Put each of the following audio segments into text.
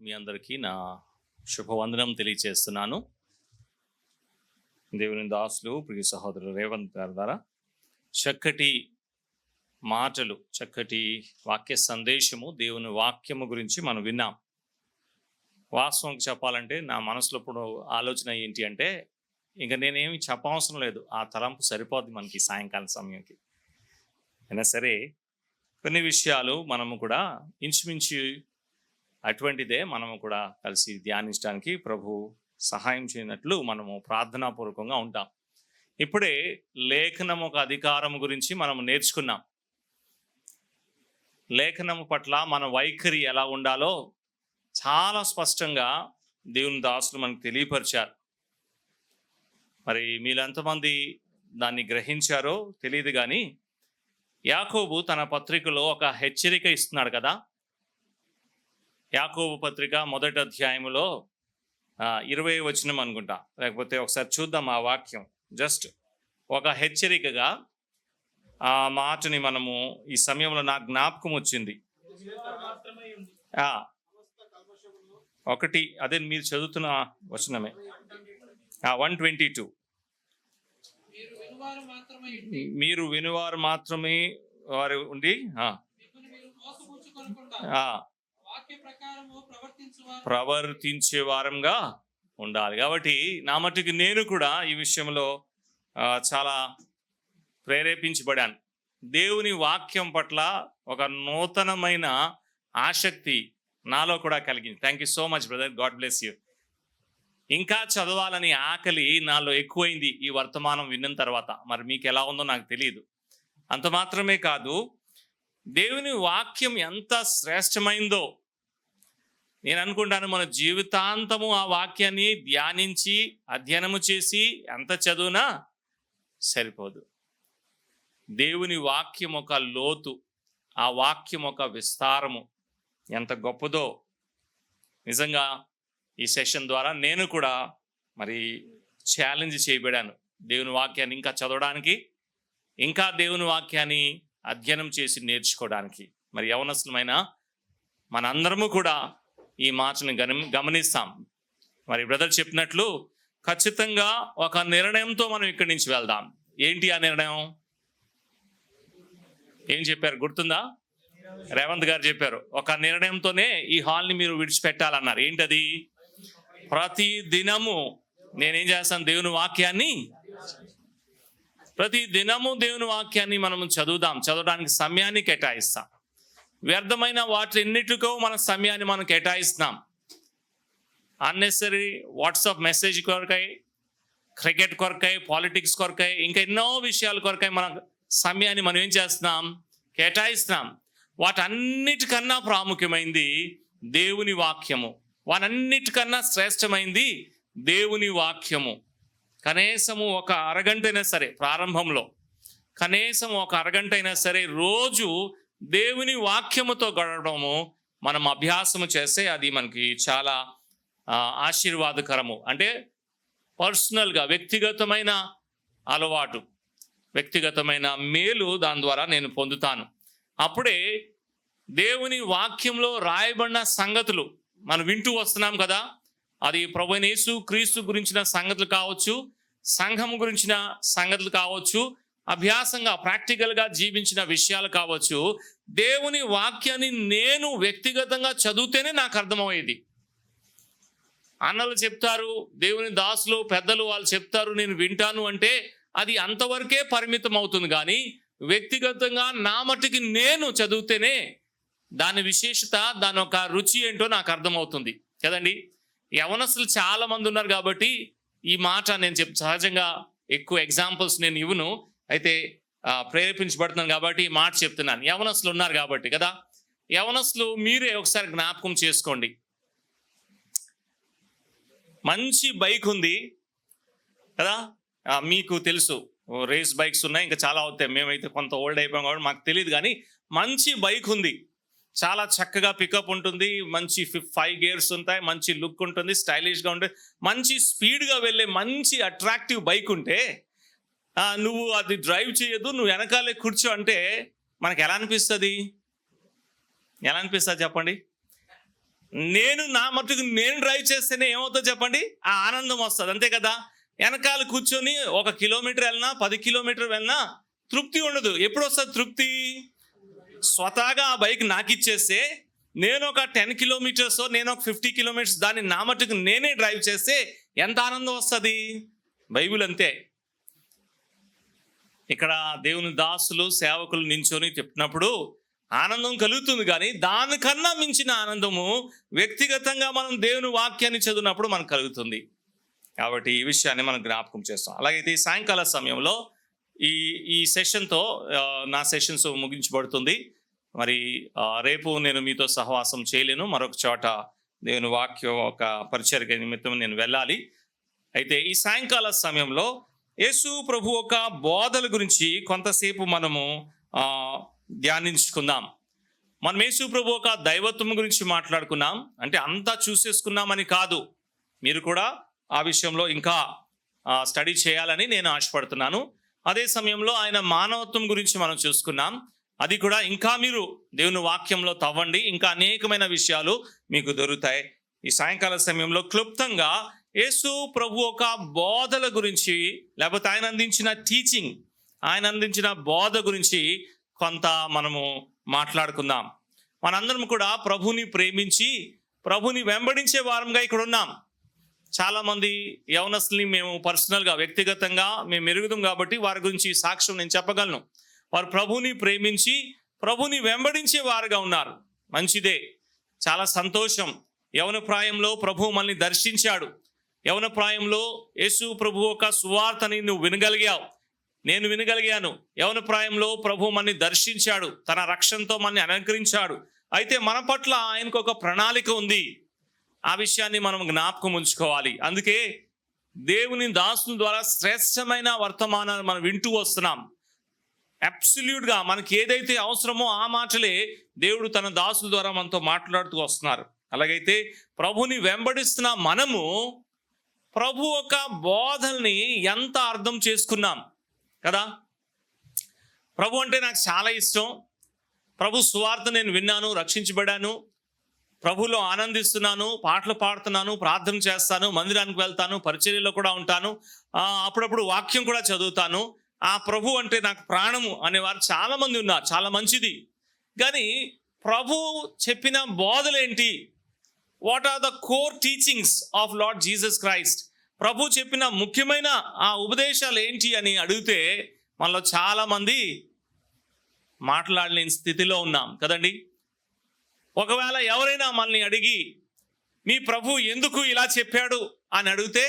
మీ అందరికీ నా శుభవందనం తెలియచేస్తున్నాను. దేవుని దాసులు ప్రియ సహోదరులు రేవంత్ గారి ద్వారా చక్కటి మాటలు, చక్కటి వాక్య సందేశము, దేవుని వాక్యము గురించి మనం విన్నాం. వాస్తవం చెప్పాలంటే నా మనసులో ఇప్పుడు ఆలోచన ఏంటి అంటే, ఇంకా నేనేమి చెప్పవసరం లేదు, ఆ తలంపు సరిపోద్ది మనకి సాయంకాలం సమయంకి. అయినా సరే కొన్ని విషయాలు మనము కూడా ఇంచుమించు అటువంటిదే మనము కూడా కలిసి ధ్యానించడానికి ప్రభు సహాయం చేయనట్లు మనము ప్రార్థనాపూర్వకంగా ఉంటాం. ఇప్పుడే లేఖనము ఒక అధికారం గురించి మనం నేర్చుకున్నాం. లేఖనము పట్ల మన వైఖరి ఎలా ఉండాలో చాలా స్పష్టంగా దేవుని దాసులు మనకు తెలియపరిచారు. మరి మీరు ఎంతమంది దాన్ని గ్రహించారో తెలియదు, కానీ యాకోబు తన పత్రికలో ఒక హెచ్చరిక ఇస్తున్నాడు కదా. యాకోబు పత్రిక 1వ అధ్యాయములో 20వ వచనం అనుకుంటా, లేకపోతే ఒకసారి చూద్దాం ఆ వాక్యం. జస్ట్ ఒక హెచ్చరికగా ఆ మాటని మనము ఈ సమయంలో నాకు జ్ఞాపకం వచ్చింది. ఒకటి అదే మీరు చదువుతున్న వచనమే, 122. మీరు వినువారు మాత్రమే వారు ఉండి ప్రవర్తించే వారంగా ఉండాలి. కాబట్టి నా మట్టుకు నేను కూడా ఈ విషయంలో చాలా ప్రేరేపించబడాను. దేవుని వాక్యం పట్ల ఒక నూతనమైన ఆసక్తి నాలో కూడా కలిగింది. Thank you so much brother, God bless you. ఇంకా చదవాలని ఆకలి నాలో ఎక్కువైంది ఈ వర్తమానం విన్న తర్వాత. మరి మీకు ఎలా ఉందో నాకు తెలియదు. అంత మాత్రమే కాదు, దేవుని వాక్యం ఎంత శ్రేష్టమైందో నేను అనుకుంటాను. మన జీవితాంతము ఆ వాక్యాన్ని ధ్యానించి అధ్యయనము చేసి ఎంత చదువునా సరిపోదు. దేవుని వాక్యం ఒక లోతు, ఆ వాక్యం ఒక విస్తారము ఎంత గొప్పదో నిజంగా ఈ సెషన్ ద్వారా నేను కూడా మరి ఛాలెంజ్ చేయబడాను. దేవుని వాక్యాన్ని ఇంకా చదవడానికి, ఇంకా దేవుని వాక్యాన్ని అధ్యయనం చేసి నేర్చుకోవడానికి. మరి యవనస్తులమైన మనందరము కూడా ఈ మాటను గమనిస్తాం. మరి బ్రదర్ చెప్పినట్లు ఖచ్చితంగా ఒక నిర్ణయంతో మనం ఇక్కడి నుంచి వెళ్దాం. ఏంటి ఆ నిర్ణయం? ఏం చెప్పారు గుర్తుందా? రేవంత్ గారు చెప్పారు, ఒక నిర్ణయంతోనే ఈ హాల్ని మీరు విడిచిపెట్టాలన్నారు. ఏంటది? ప్రతి దినము నేనేం చేస్తాను, దేవుని వాక్యాన్ని ప్రతి దినము దేవుని వాక్యాన్ని మనం చదవడానికి సమయాన్ని కేటాయిస్తాం. వ్యర్థమైన వాటిన్నిటికో మన సమయాన్ని మనం కేటాయిస్తున్నాం. అన్నెసరీ వాట్సాప్ మెసేజ్ కొరకై, క్రికెట్ కొరకై, పాలిటిక్స్ కొరకై, ఇంకా ఎన్నో విషయాల కొరకై మన సమయాన్ని మనం ఏం చేస్తున్నాం, కేటాయిస్తున్నాం. వాటన్నిటికన్నా ప్రాముఖ్యమైంది దేవుని వాక్యము. వాటన్నిటికన్నా శ్రేష్టమైంది దేవుని వాక్యము. కనీసము ఒక అరగంట అయినా సరే, ప్రారంభంలో కనీసం ఒక అరగంట అయినా సరే రోజు దేవుని వాక్యముతో గడపడము మనం అభ్యాసము చేస్తే అది మనకి చాలా ఆశీర్వాదకరము. అంటే పర్సనల్గా వ్యక్తిగతమైన అలవాటు, వ్యక్తిగతమైన మేలు దాని ద్వారా నేను పొందుతాను. అప్పుడే దేవుని వాక్యంలో రాయబడిన సంగతులు మనం వింటూ వస్తున్నాం కదా. అది ప్రభువైన యేసు క్రీస్తు గురించిన సంగతులు కావచ్చు, సంఘం గురించిన సంగతులు కావచ్చు, అభ్యాసంగా ప్రాక్టికల్గా జీవించిన విషయాలు కావచ్చు. దేవుని వాక్యాన్ని నేను వ్యక్తిగతంగా చదివితేనే నాకు అర్థమయ్యేది. అన్నలు చెప్తారు, దేవుని దాసులు పెద్దలు వాళ్ళు చెప్తారు, నేను వింటాను అంటే అది అంతవరకే పరిమితం అవుతుంది. కానీ వ్యక్తిగతంగా నా మట్టుకి నేను చదివితేనే దాని విశేషత, దాని ఒక రుచి ఏంటో నాకు అర్థమవుతుంది కదండి. యవనస్తులు చాలా మంది ఉన్నారు కాబట్టి ఈ మాట నేను సహజంగా ఎక్కువ ఎగ్జాంపుల్స్ నేను ఇవ్వను, అయితే ప్రేరేపించబడుతున్నాను కాబట్టి ఈ మాట చెప్తున్నాను. యవనస్తులు ఉన్నారు కాబట్టి కదా. యవనస్తులు మీరే ఒకసారి జ్ఞాపకం చేసుకోండి. మంచి బైక్ ఉంది కదా, మీకు తెలుసు రేస్ బైక్స్ ఉన్నాయి, ఇంకా చాలా అవుతాయి. మేమైతే కొంత ఓల్డ్ అయిపోయాం కాబట్టి మాకు తెలియదు, కానీ మంచి బైక్ ఉంది, చాలా చక్కగా పికప్ ఉంటుంది, మంచి 5 గేర్స్ ఉంటాయి, మంచి లుక్ ఉంటుంది, స్టైలిష్గా ఉంటుంది, మంచి స్పీడ్గా వెళ్ళే మంచి అట్రాక్టివ్ బైక్ ఉంటే నువ్వు అది డ్రైవ్ చేయదు, నువ్వు వెనకాలే కూర్చో అంటే మనకు ఎలా అనిపిస్తుంది? చెప్పండి. నా మట్టుకు నేను డ్రైవ్ చేస్తేనే ఏమవుతుందో చెప్పండి, ఆ ఆనందం వస్తుంది, అంతే కదా. వెనకాల కూర్చొని 1 కిలోమీటర్ వెళ్ళినా 10 కిలోమీటర్ వెళ్ళినా తృప్తి ఉండదు. ఎప్పుడు వస్తుంది తృప్తి? స్వతహాగా ఆ బైక్ నాకు ఇచ్చేస్తే, నేను ఒక 10 కిలోమీటర్స్, నేను ఒక 50 కిలోమీటర్స్ దాన్ని నా మట్టుకు నేనే డ్రైవ్ చేస్తే ఎంత ఆనందం వస్తుంది. బైబిల్ అంతే. ఇక్కడ దేవుని దాసులు సేవకులు నించొని చెప్పినప్పుడు ఆనందం కలుగుతుంది, కానీ దానికన్నా మించిన ఆనందము వ్యక్తిగతంగా మనం దేవుని వాక్యాన్ని చదివినప్పుడు మనకు కలుగుతుంది. కాబట్టి ఈ విషయాన్ని మనం జ్ఞాపకం చేస్తాం. అలాగైతే ఈ సాయంకాల సమయంలో ఈ సెషన్తో నా సెషన్స్ ముగించబడుతుంది. మరి రేపు నేను మీతో సహవాసం చేయలేను, మరొక చోట దేవుని వాక్యం ఒక పరిచర్య నిమిత్తం నేను వెళ్ళాలి. అయితే ఈ సాయంకాల సమయంలో యేసు ప్రభు ఒక బోధల గురించి కొంతసేపు మనము ధ్యానించుకుందాం. మనం యేసు ప్రభు ఒక దైవత్వం గురించి మాట్లాడుకున్నాం. అంటే అంతా చూసేసుకున్నామని కాదు, మీరు కూడా ఆ విషయంలో ఇంకా స్టడీ చేయాలని నేను ఆశపడుతున్నాను. అదే సమయంలో ఆయన మానవత్వం గురించి మనం చూసుకున్నాం. అది కూడా ఇంకా మీరు దేవుని వాక్యంలో తవ్వండి, ఇంకా అనేకమైన విషయాలు మీకు దొరుకుతాయి. ఈ సాయంకాల సమయంలో క్లుప్తంగా యేసు ప్రభు ఒక బోధల గురించి, లేకపోతే ఆయన అందించిన టీచింగ్, ఆయన అందించిన బోధ గురించి కొంత మనము మాట్లాడుకుందాం. మనందరం కూడా ప్రభుని ప్రేమించి ప్రభుని వెంబడించే వారంగా ఇక్కడ ఉన్నాం. చాలామంది యవనస్తుల్ని మేము పర్సనల్గా వ్యక్తిగతంగా మేము ఎరుగుదాం కాబట్టి వారి గురించి సాక్ష్యం నేను చెప్పగలను. వారు ప్రభుని ప్రేమించి ప్రభుని వెంబడించే వారుగా ఉన్నారు. మంచిదే, చాలా సంతోషం. యవన ప్రాయంలో ప్రభు మనల్ని దర్శించాడు. యవన ప్రాయంలో యేసు ప్రభు ఒక సువార్తని నువ్వు వినగలిగావు, నేను వినగలిగాను. యవన ప్రాయంలో ప్రభు మనని దర్శించాడు, తన రక్షణతో మనని అలంకరించాడు. అయితే మన పట్ల ఆయనకు ఒక ప్రణాళిక ఉంది. ఆ విషయాన్ని మనం జ్ఞాపకం ఉంచుకోవాలి. అందుకే దేవుని దాసుల ద్వారా శ్రేష్టమైన వర్తమానాన్ని మనం వింటూ వస్తున్నాం. అబ్సల్యూట్గా మనకి ఏదైతే అవసరమో ఆ మాటలే దేవుడు తన దాసుల ద్వారా మనతో మాట్లాడుతూ వస్తున్నారు. అలాగైతే ప్రభుని వెంబడిస్తున్న మనము ప్రభు ఒక బోధల్ని ఎంత అర్థం చేసుకున్నాం కదా. ప్రభు అంటే నాకు చాలా ఇష్టం. ప్రభు సువార్త నేను విన్నాను, రక్షించబడాను, ప్రభులో ఆనందిస్తున్నాను, పాటలు పాడుతున్నాను, ప్రార్థన చేస్తాను, మందిరానికి వెళ్తాను, పరిచర్యలో కూడా ఉంటాను, అప్పుడప్పుడు వాక్యం కూడా చదువుతాను. ఆ ప్రభు అంటే నాకు ప్రాణము అనేవారు చాలా మంది ఉన్నారు. చాలా మంచిది. కానీ ప్రభు చెప్పిన బోధలేంటి? What are the core teachings of Lord Jesus Christ? ప్రభు చెప్పిన ముఖ్యమైన ఆ ఉపదేశాలు ఏంటి అని అడిగితే మనలో చాలా మంది మాట్లాడలేని స్థితిలో ఉన్నాం కదండి. ఒకవేళ ఎవరైనా మనల్ని అడిగి మీ ప్రభు ఎందుకు ఇలా చెప్పాడు అని అడిగితే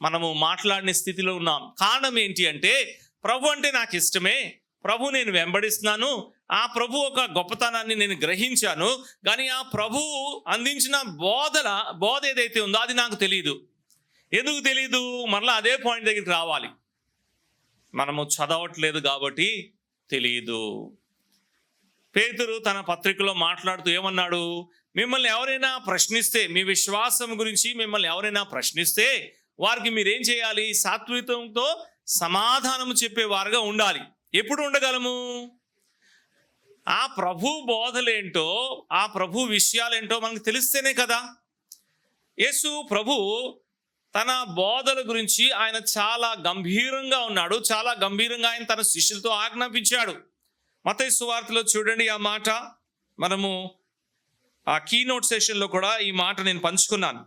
మనము మాట్లాడిన స్థితిలో ఉన్నాం. కారణం ఏంటి అంటే, ప్రభు అంటే నాకు ఇష్టమే, ప్రభు నేను వెంబడిస్తున్నాను, ఆ ప్రభు ఒక గొప్పతనాన్ని నేను గ్రహించాను, కానీ ఆ ప్రభు అందించిన బోధ ఏదైతే ఉందో అది నాకు తెలియదు. ఎందుకు తెలియదు? మరలా అదే పాయింట్ దగ్గరికి రావాలి. మనము చదవట్లేదు కాబట్టి తెలియదు. పేతురు తన పత్రికలో మాట్లాడుతూ ఏమన్నాడు? మిమ్మల్ని ఎవరైనా ప్రశ్నిస్తే, మీ విశ్వాసం గురించి మిమ్మల్ని ఎవరైనా ప్రశ్నిస్తే వారికి మీరేం చేయాలి? సాత్వికంతో సమాధానము చెప్పేవారుగా ఉండాలి. ఎప్పుడు ఉండగలము? ఆ ప్రభు బోధలేంటో, ఆ ప్రభు విషయాలేంటో మనకు తెలిస్తేనే కదా. యేసు ప్రభు తన బోధల గురించి ఆయన చాలా గంభీరంగా ఉన్నాడు. చాలా గంభీరంగా ఆయన తన శిష్యులతో ఆజ్ఞాపించాడు. మత్తయి సువార్తలో చూడండి ఆ మాట. మనము ఆ కీనోట్ సెషన్లో కూడా ఈ మాట నేను పంచుకున్నాను.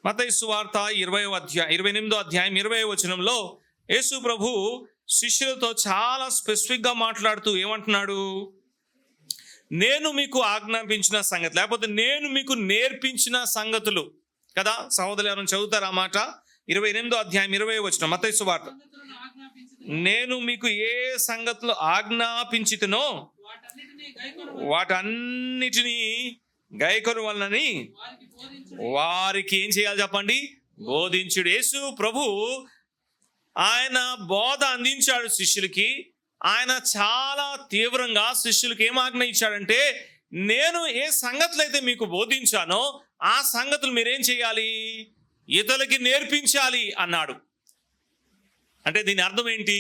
మత్తయి సువార్త 28వ అధ్యాయం 20వ వచనంలో యేసు ప్రభు శిష్యులతో చాలా స్పెసిఫిక్గా మాట్లాడుతూ ఏమంటున్నాడు? నేను మీకు ఆజ్ఞాపించిన సంగతి, లేకపోతే నేను మీకు నేర్పించిన సంగతులు కదా. సహోదరులు ఎవరైనా చదువుతారు ఆ మాట? 28వ అధ్యాయం 20వ వచనం మత్తయి సువార్త. నేను మీకు ఏ సంగతులు ఆజ్ఞాపించితినో వాటన్నిటినీ గైకొను వలనని వారికి ఏం చేయాలి చెప్పండి? బోధించుడు. యేసు ప్రభు ఆయన బోధ అందించాడు శిష్యులకి. ఆయన చాలా తీవ్రంగా శిష్యులకి ఏం ఆజ్ఞ ఇచ్చాడంటే, నేను ఏ సంగతులు అయితే మీకు బోధించానో ఆ సంగతులు మీరేం చేయాలి? ఇతరులకి నేర్పించాలి అన్నాడు. అంటే దీని అర్థం ఏంటి?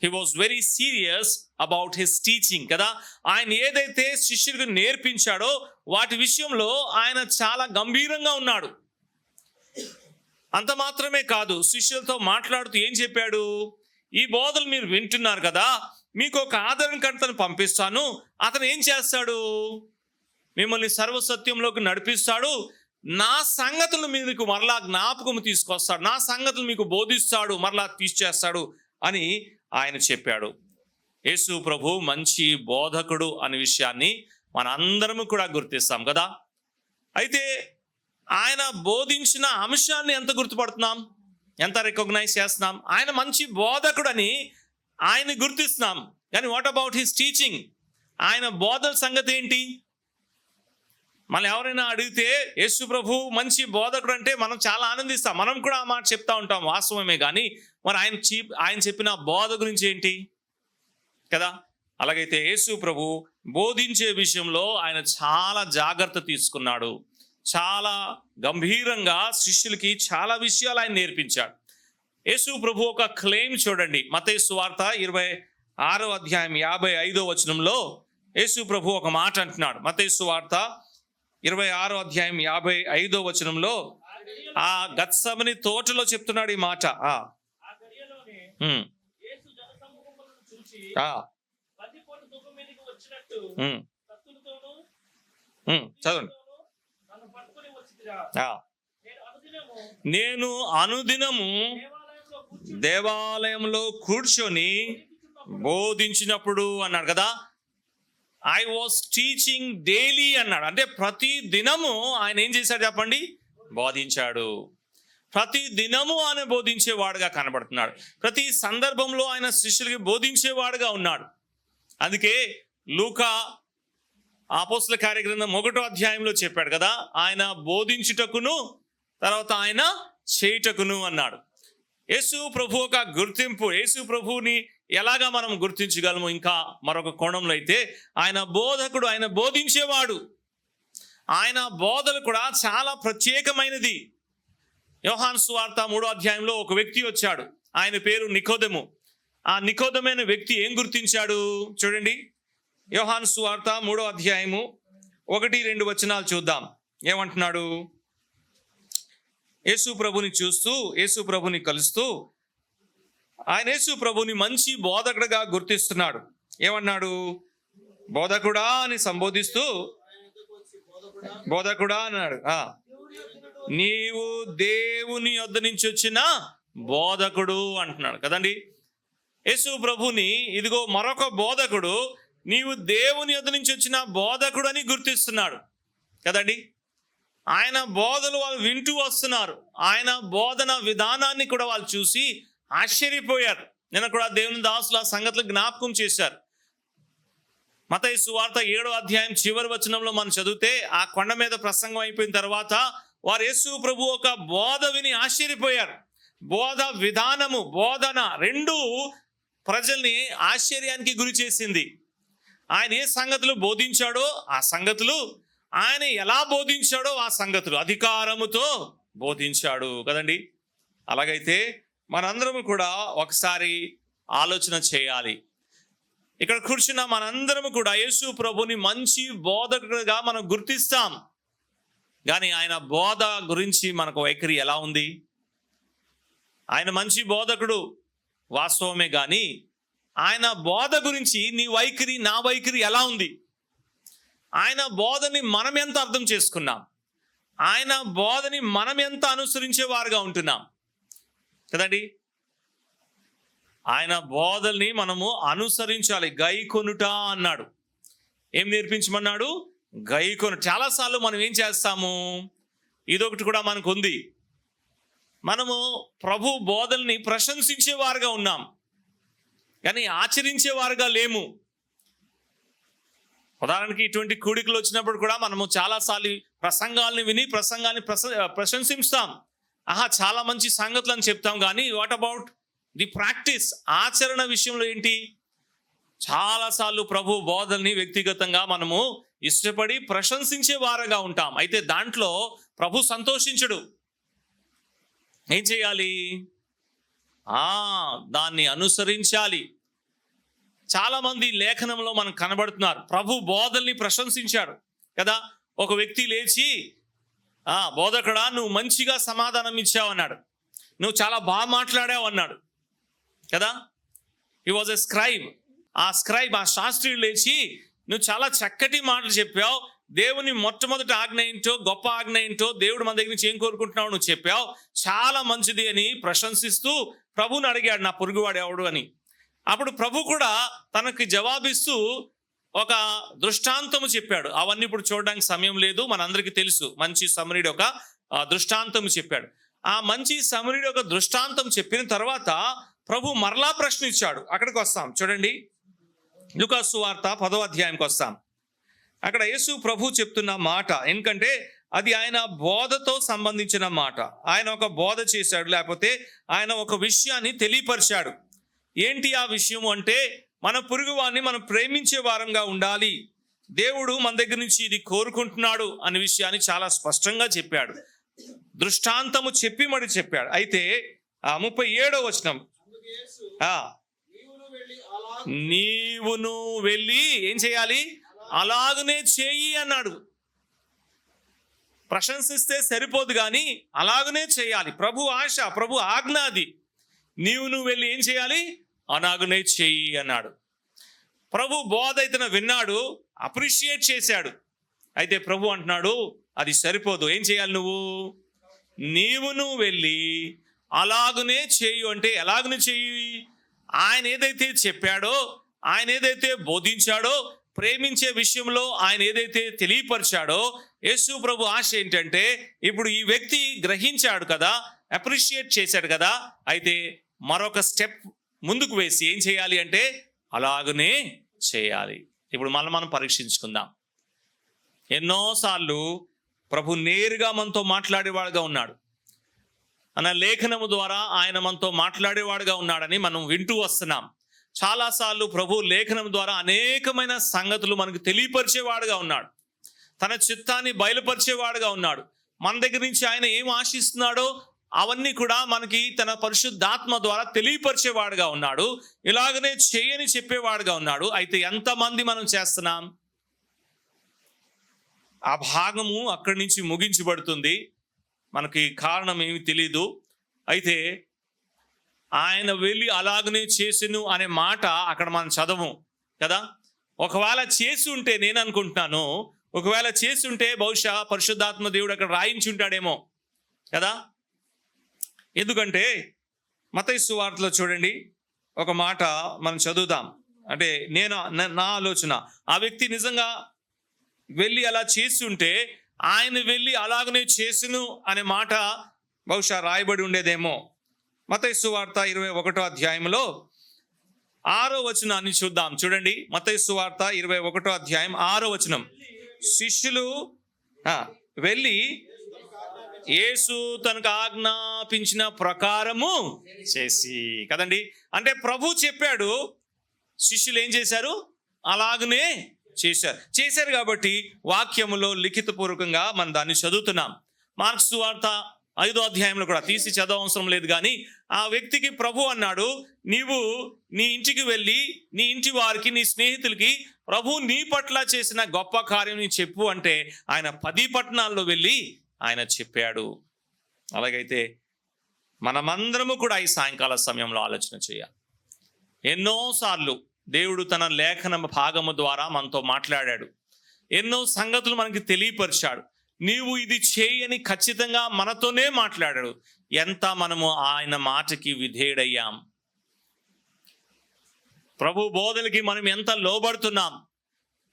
He was very serious about his teaching కదా. ఆయన ఏదైతే శిష్యులకు నేర్పించాడో వాటి విషయంలో ఆయన చాలా గంభీరంగా ఉన్నాడు. అంత మాత్రమే కాదు, శిష్యులతో మాట్లాడుతూ ఏం చెప్పాడు, ఈ బోధలు మీరు వింటున్నారు కదా, మీకు ఒక ఆదరణకర్తను పంపిస్తాను. అతను ఏం చేస్తాడు, మిమ్మల్ని సర్వసత్యంలోకి నడిపిస్తాడు, నా సంగతులు మీకు మరలా జ్ఞాపకం తీసుకొస్తాడు, నా సంగతులు మీకు బోధిస్తాడు, మరలా తీసేస్తాడు అని ఆయన చెప్పాడు. యేసు ప్రభు మంచి బోధకుడు అనే విషయాన్ని మనందరము కూడా గుర్తిస్తాం కదా. అయితే ఆయన బోధించిన అంశాన్ని ఎంత గుర్తుపడుతున్నాం, ఎంత రికగ్నైజ్ చేస్తున్నాం? ఆయన మంచి బోధకుడని ఆయన గుర్తిస్తున్నాం, కానీ వాట్ అబౌట్ హిస్ టీచింగ్, ఆయన బోధన సంగతి ఏంటి? మనం ఎవరైనా అడిగితే యేసు ప్రభు మంచి బోధకుడు అంటే మనం చాలా ఆనందిస్తాం, మనం కూడా ఆ మాట చెప్తా ఉంటాం, వాస్తవమే. కానీ మరి ఆయన చెప్పిన బోధ గురించి ఏంటి కదా. అలాగైతే యేసు ప్రభు బోధించే విషయంలో ఆయన చాలా జాగ్రత్త తీసుకున్నాడు, చాలా గంభీరంగా శిష్యులకి చాలా విషయాలు ఆయన నేర్పించాడు. యేసు ప్రభు ఒక క్లెయిమ్ చూడండి, మత్తయి సువార్త 26వ అధ్యాయం 55వ వచనంలో యేసు ప్రభు ఒక మాట అంటున్నాడు. మత్తయి సువార్త 26వ అధ్యాయం 55వ వచనంలో ఆ గత్సమని తోటలో చెప్తున్నాడు ఈ మాట. చదవండి. నేను అనుదినము దేవాలయంలో కూర్చొని బోధించినప్పుడు అన్నాడు కదా. ఐ వాజ్ టీచింగ్ డైలీ అన్నాడు. అంటే ప్రతి దినము ఆయన ఏం చేశాడు చెప్పండి, బోధించాడు. ప్రతి దినము ఆయన బోధించేవాడుగా కనబడుతున్నాడు. ప్రతి సందర్భంలో ఆయన శిష్యులకి బోధించేవాడుగా ఉన్నాడు. అందుకే లూకా అపోస్తల కార్యగ్రంథం 1వ అధ్యాయంలో చెప్పాడు కదా, ఆయన బోధించుటకును తర్వాత ఆయన చేయుటకును అన్నాడు. యేసు ప్రభు ఒక గుర్తింపు, యేసు ప్రభుని ఎలాగా మనం గుర్తించగలము ఇంకా మరొక కోణంలో అయితే, ఆయన బోధకుడు, ఆయన బోధించేవాడు. ఆయన బోధలు కూడా చాలా ప్రత్యేకమైనది. యోహాను సువార్త 3వ అధ్యాయంలో ఒక వ్యక్తి వచ్చాడు, ఆయన పేరు నికోదెము. ఆ నికోదెమైన వ్యక్తి ఏం గుర్తించాడు చూడండి. యోహాను సువార్త 3వ అధ్యాయము 1-2 వచనాలు చూద్దాం. ఏమంటున్నాడు? యేసు ప్రభుని చూస్తూ, యేసు ప్రభుని కలుస్తూ ఆయన యేసు ప్రభుని మంచి బోధకుడుగా గుర్తిస్తున్నాడు. ఏమన్నాడు? బోధకుడా అని సంబోధిస్తూ బోధకుడా అన్నాడు. నీవు దేవుని యొద్ద నుంచి వచ్చిన బోధకుడు అంటున్నాడు కదండి. యేసు ప్రభుని ఇదిగో మరొక బోధకుడు, నీవు దేవుని యొద్ద నుంచి వచ్చిన బోధకుడు అని గుర్తిస్తున్నాడు కదండి. ఆయన బోధలు వాళ్ళు వింటూ వస్తున్నారు, ఆయన బోధన విధానాన్ని కూడా వాళ్ళు చూసి ఆశ్చర్యపోయారు. నిన్న కూడా దేవుని దాసులు ఆ సంగతులు జ్ఞాపకం చేశారు. మత్తయి సువార్త 7వ అధ్యాయం చివరి వచనంలో మనం చదివితే, ఆ కొండ మీద ప్రసంగం అయిపోయిన తర్వాత వారు యేసు ప్రభు ఒక బోధ విని ఆశ్చర్యపోయారు. బోధ విధానము, బోధన రెండు ప్రజల్ని ఆశ్చర్యానికి గురి చేసింది. ఆయన ఏ సంగతులు బోధించాడో ఆ సంగతులు, ఆయన ఎలా బోధించాడో ఆ సంగతులు అధికారముతో బోధించాడు కదండి. అలాగైతే మనందరము కూడా ఒకసారి ఆలోచన చేయాలి. ఇక్కడ కూర్చున్న మనందరము కూడా యేసు ప్రభుని మంచి బోధకుడుగా మనం గుర్తిస్తాం, కానీ ఆయన బోధ గురించి మనకు వైఖరి ఎలా ఉంది? ఆయన మంచి బోధకుడు వాస్తవమే, కానీ ఆయన బోధ గురించి నీ వైఖరి, నా వైఖరి ఎలా ఉంది? ఆయన బోధని మనం ఎంత అర్థం చేసుకున్నాం? ఆయన బోధని మనం ఎంత అనుసరించే వారుగా ఉంటున్నాం కదండి. ఆయన బోధల్ని మనము అనుసరించాలి. గైకొనుట అన్నాడు. ఏం నేర్పించమన్నాడు? గైకొను. చాలాసార్లు మనం ఏం చేస్తాము, ఇదొకటి కూడా మనకు ఉంది, మనము ప్రభు బోధల్ని ప్రశంసించేవారుగా ఉన్నాం, కానీ ఆచరించేవారుగా లేము. ఉదాహరణకి ఇటువంటి కూడికలు వచ్చినప్పుడు కూడా మనము చాలాసార్లు ప్రసంగాల్ని విని ప్రసంగాన్ని ప్రశంసిస్తాం, చాలా మంచి సంగతులు అని చెప్తాం, కానీ వాట్ అబౌట్ ది ప్రాక్టీస్, ఆచరణ విషయంలో ఏంటి? చాలాసార్లు ప్రభు బోధల్ని వ్యక్తిగతంగా మనము ఇష్టపడి ప్రశంసించే వారుగా ఉంటాం, అయితే దాంట్లో ప్రభు సంతోషించడు. ఏం చేయాలి? దాన్ని అనుసరించాలి. చాలా మంది లేఖనంలో మనకు కనబడుతున్నారు. ప్రభు బోధల్ని ప్రశంసించాడు కదా. ఒక వ్యక్తి లేచి, బోధకుడా నువ్వు మంచిగా సమాధానం ఇచ్చావు అన్నాడు, నువ్వు చాలా బాగా మాట్లాడావు అన్నాడు కదా. హి వాజ్ ఎ స్క్రైబ్. ఆ శాస్త్రీయుడు లేచి, నువ్వు చాలా చక్కటి మాటలు చెప్పావు, దేవుని మొట్టమొదటి ఆజ్ఞ ఏంటో, గొప్ప ఆజ్ఞ ఏంటో, దేవుడు మన దగ్గర నుంచి ఏం కోరుకుంటున్నావు నువ్వు చెప్పావు, చాలా మంచిది అని ప్రశంసిస్తూ ప్రభువుని అడిగాడు, నా పొరుగువాడు ఎవడు అని. అప్పుడు ప్రభు కూడా తనకి జవాబిస్తూ ఒక దృష్టాంతము చెప్పాడు. అవన్నీ ఇప్పుడు చూడడానికి సమయం లేదు, మనందరికీ తెలుసు. మంచి సమరుడి ఒక దృష్టాంతము చెప్పాడు. ఆ మంచి సమరుడి ఒక దృష్టాంతం చెప్పిన తర్వాత ప్రభు మరలా ప్రశ్న ఇచ్చాడు. అక్కడికి వస్తాం చూడండి, లూకా సువార్త 10వ అధ్యాయంకి వస్తాం. అక్కడ యేసు ప్రభు చెప్తున్న మాట, ఎందుకంటే అది ఆయన బోధతో సంబంధించిన మాట. ఆయన ఒక బోధ చేశాడు, లేకపోతే ఆయన ఒక విషయాన్ని తెలియపరిచాడు. ఏంటి ఆ విషయం అంటే, మన పొరుగువాన్ని మనం ప్రేమించే వారంగా ఉండాలి, దేవుడు మన దగ్గర నుంచి ఇది కోరుకుంటున్నాడు అనే విషయాన్ని చాలా స్పష్టంగా చెప్పాడు. దృష్టాంతము చెప్పి మరి చెప్పాడు. అయితే 37వ వచనం, నీవును వెళ్ళి ఏం చేయాలి, అలాగనే చేయి అన్నాడు. ప్రశంసిస్తే సరిపోదు కానీ అలాగనే చేయాలి. ప్రభు ఆశ, ప్రభు ఆజ్ఞ అది. నువ్వు వెళ్ళి ఏం చేయాలి, అలాగనే చేయి అన్నాడు. ప్రభు బోధ అయితే విన్నాడు, అప్రిషియేట్ చేశాడు. అయితే ప్రభు అంటున్నాడు అది సరిపోదు, ఏం చేయాలి, నీవును వెళ్ళి అలాగనే చేయు. అంటే ఎలాగనే చెయ్యి, ఆయన ఏదైతే చెప్పాడో, ఆయన ఏదైతే బోధించాడో, ప్రేమించే విషయంలో ఆయన ఏదైతే తెలియపరిచాడో, యేసు ప్రభు ఆశ ఏంటంటే, ఇప్పుడు ఈ వ్యక్తి గ్రహించాడు కదా, అప్రిషియేట్ చేశాడు కదా, అయితే మరొక స్టెప్ ముందుకు వేసి ఏం చేయాలి అంటే అలాగనే చేయాలి. ఇప్పుడు మనం పరీక్షించుకుందాం. ఎన్నోసార్లు ప్రభు నేరుగా మనతో మాట్లాడేవాడుగా ఉన్నాడు, అన్న లేఖనము ద్వారా ఆయన మనతో మాట్లాడేవాడుగా ఉన్నాడని మనం వింటూ వస్తున్నాం. చాలాసార్లు ప్రభు లేఖనం ద్వారా అనేకమైన సంగతులు మనకు తెలియపరిచేవాడుగా ఉన్నాడు, తన చిత్తాన్ని బయలుపరిచేవాడుగా ఉన్నాడు. మన దగ్గర నుంచి ఆయన ఏం ఆశిస్తున్నాడో అవన్నీ కూడా మనకి తన పరిశుద్ధాత్మ ద్వారా తెలియపరిచేవాడుగా ఉన్నాడు. ఇలాగనే చేయని చెప్పేవాడుగా ఉన్నాడు. అయితే ఎంతమంది మనం చేస్తున్నాం? ఆ భాగము అక్కడి నుంచి ముగించబడుతుంది, మనకి కారణం ఏమి తెలీదు. అయితే ఆయన వెళ్ళి అలాగనే చేసెను అనే మాట అక్కడ మనం చదవము కదా. ఒకవేళ చేసి ఉంటే, నేను అనుకుంటున్నాను, ఒకవేళ చేసి ఉంటే బహుశా పరిశుద్ధాత్మ దేవుడు అక్కడ రాయించి ఉంటాడేమో కదా. ఎందుకంటే మత్తయి సువార్తలో చూడండి, ఒక మాట మనం చదువుదాం. అంటే నా ఆలోచన, ఆ వ్యక్తి నిజంగా వెళ్ళి అలా చేసి ఉంటే, ఆయన వెళ్ళి అలాగనే చేసిను అనే మాట బహుశా రాయబడి ఉండేదేమో. మత్తయి సువార్త 21వ అధ్యాయంలో 6వ వచనాన్ని చూద్దాం. చూడండి, మత్తయి సువార్త 21వ అధ్యాయం 6వ వచనం. శిష్యులు వెళ్ళి యేసు తనకు ఆజ్ఞాపించిన ప్రకారము చేసి, కదండి. అంటే ప్రభు చెప్పాడు, శిష్యులు ఏం చేశారు, అలాగనే చేశారు కాబట్టి వాక్యములో లిఖితపూర్వకంగా మనం దాన్ని చదువుతున్నాం. మార్క్స్ సువార్త 5వ అధ్యాయంలో కూడా తీసి చదవవసరం లేదు, కానీ ఆ వ్యక్తికి ప్రభు అన్నాడు, నీవు నీ ఇంటికి వెళ్ళి నీ ఇంటి వారికి, నీ స్నేహితులకి ప్రభు నీ పట్ల చేసిన గొప్ప కార్యం చెప్పు అంటే ఆయన 10 పట్టణాల్లో వెళ్ళి ఆయన చెప్పాడు. అలాగైతే మనమందరము కూడా ఈ సాయంకాల సమయంలో ఆలోచన చేయాలి. ఎన్నోసార్లు దేవుడు తన లేఖన భాగము ద్వారా మనతో మాట్లాడాడు, ఎన్నో సంగతులు మనకి తెలియపరిచాడు. నీవు ఇది చేయని ఖచ్చితంగా మనతోనే మాట్లాడాడు. ఎంత మనము ఆయన మాటకి విధేయుడయ్యాం, ప్రభు బోధలకి మనం ఎంత లోబడుతున్నాం,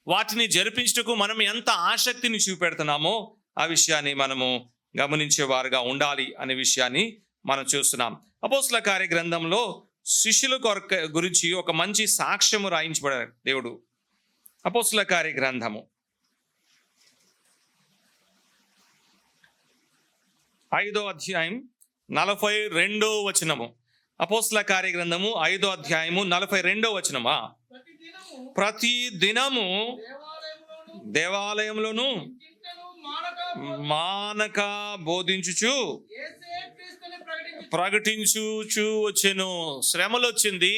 వాటిని జరిపించుటకు మనం ఎంత ఆసక్తిని చూపెడుతున్నామో ఆ విషయాన్ని మనము గమనించేవారుగా ఉండాలి అనే విషయాన్ని మనం చూస్తున్నాం. అపోస్తల కార్య గ్రంథంలో శిష్యుల గురించి ఒక మంచి సాక్ష్యము రాయించబడారు దేవుడు. అపోస్తల కార్య గ్రంథము 5వ అధ్యాయం 42వ వచనము. అపోస్తల కార్య గ్రంథము 5వ అధ్యాయము 42వ వచనమా. ప్రతి దినము దేవాలయంలోను మానక బోధించుచు ప్రకటించుచు వచ్చెను. శ్రమలు వచ్చింది,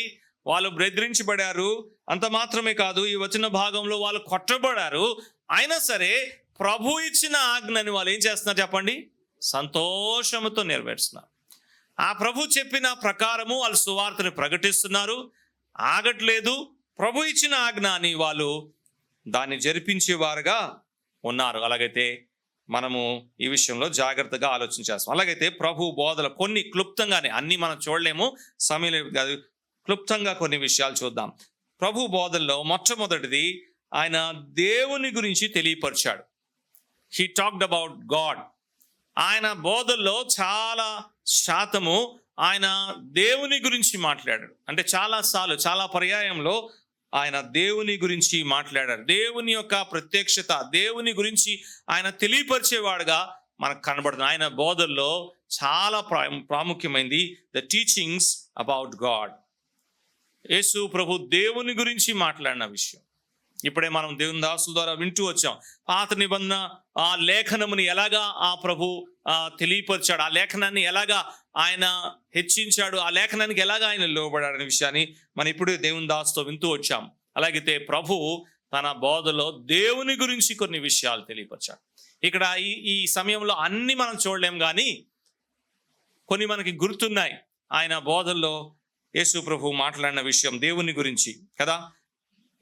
వాళ్ళు బెదిరించబడారు. అంత మాత్రమే కాదు, ఈ వచన భాగంలో వాళ్ళు కొట్టబడారు. అయినా సరే ప్రభు ఇచ్చిన ఆజ్ఞని వాళ్ళు ఏం చేస్తున్నారు చెప్పండి? సంతోషంతో నెరవేరుస్తున్నారు. ఆ ప్రభు చెప్పిన ప్రకారము వాళ్ళు సువార్తను ప్రకటిస్తున్నారు, ఆగట్లేదు. ప్రభు ఇచ్చిన ఆజ్ఞని వాళ్ళు దాన్ని జరిపించేవారుగా ఉన్నారు. అలాగైతే మనము ఈ విషయంలో జాగ్రత్తగా ఆలోచించేస్తాం. అలాగైతే ప్రభు బోధలు కొన్ని క్లుప్తంగానే, అన్ని మనం చూడలేము, సమయం కాదు, క్లుప్తంగా కొన్ని విషయాలు చూద్దాం. ప్రభు బోధల్లో మొట్టమొదటిది ఆయన దేవుని గురించి తెలియపరిచాడు. He talked about God. ఆయన బోధల్లో చాలా శాతము ఆయన దేవుని గురించి మాట్లాడాడు. అంటే చాలాసార్లు, చాలా పర్యాయంలో ఆయన దేవుని గురించి మాట్లాడారు. దేవుని యొక్క ప్రత్యక్షత, దేవుని గురించి ఆయన తెలియపరిచేవాడుగా మనకు కనబడుతుంది. ఆయన బోధల్లో చాలా ప్రాముఖ్యమైనది ద టీచింగ్స్ అబౌట్ గాడ్. యేసు ప్రభు దేవుని గురించి మాట్లాడిన విషయం ఇప్పుడే మనం దేవుని దాసుల ద్వారా వింటూ వచ్చాం. పాత నిబంధన ఆ లేఖనముని ఎలాగా ఆ ప్రభు తెలియపరిచాడు, ఆ లేఖనాన్ని ఎలాగా ఆయన హెచ్చించాడు, ఆ లేఖనానికి ఎలాగా ఆయన లోబడాడు అనే విషయాన్ని మనం ఇప్పుడు దేవుని దాసుతో వింటూ వచ్చాం. అలాగైతే ప్రభు తన బోధలో దేవుని గురించి కొన్ని విషయాలు తెలియపరిచాడు. ఇక్కడ ఈ సమయంలో అన్ని మనం చూడలేం, కానీ కొన్ని మనకి గుర్తున్నాయి. ఆయన బోధల్లో యేసు ప్రభు మాట్లాడిన విషయం దేవుని గురించి కదా.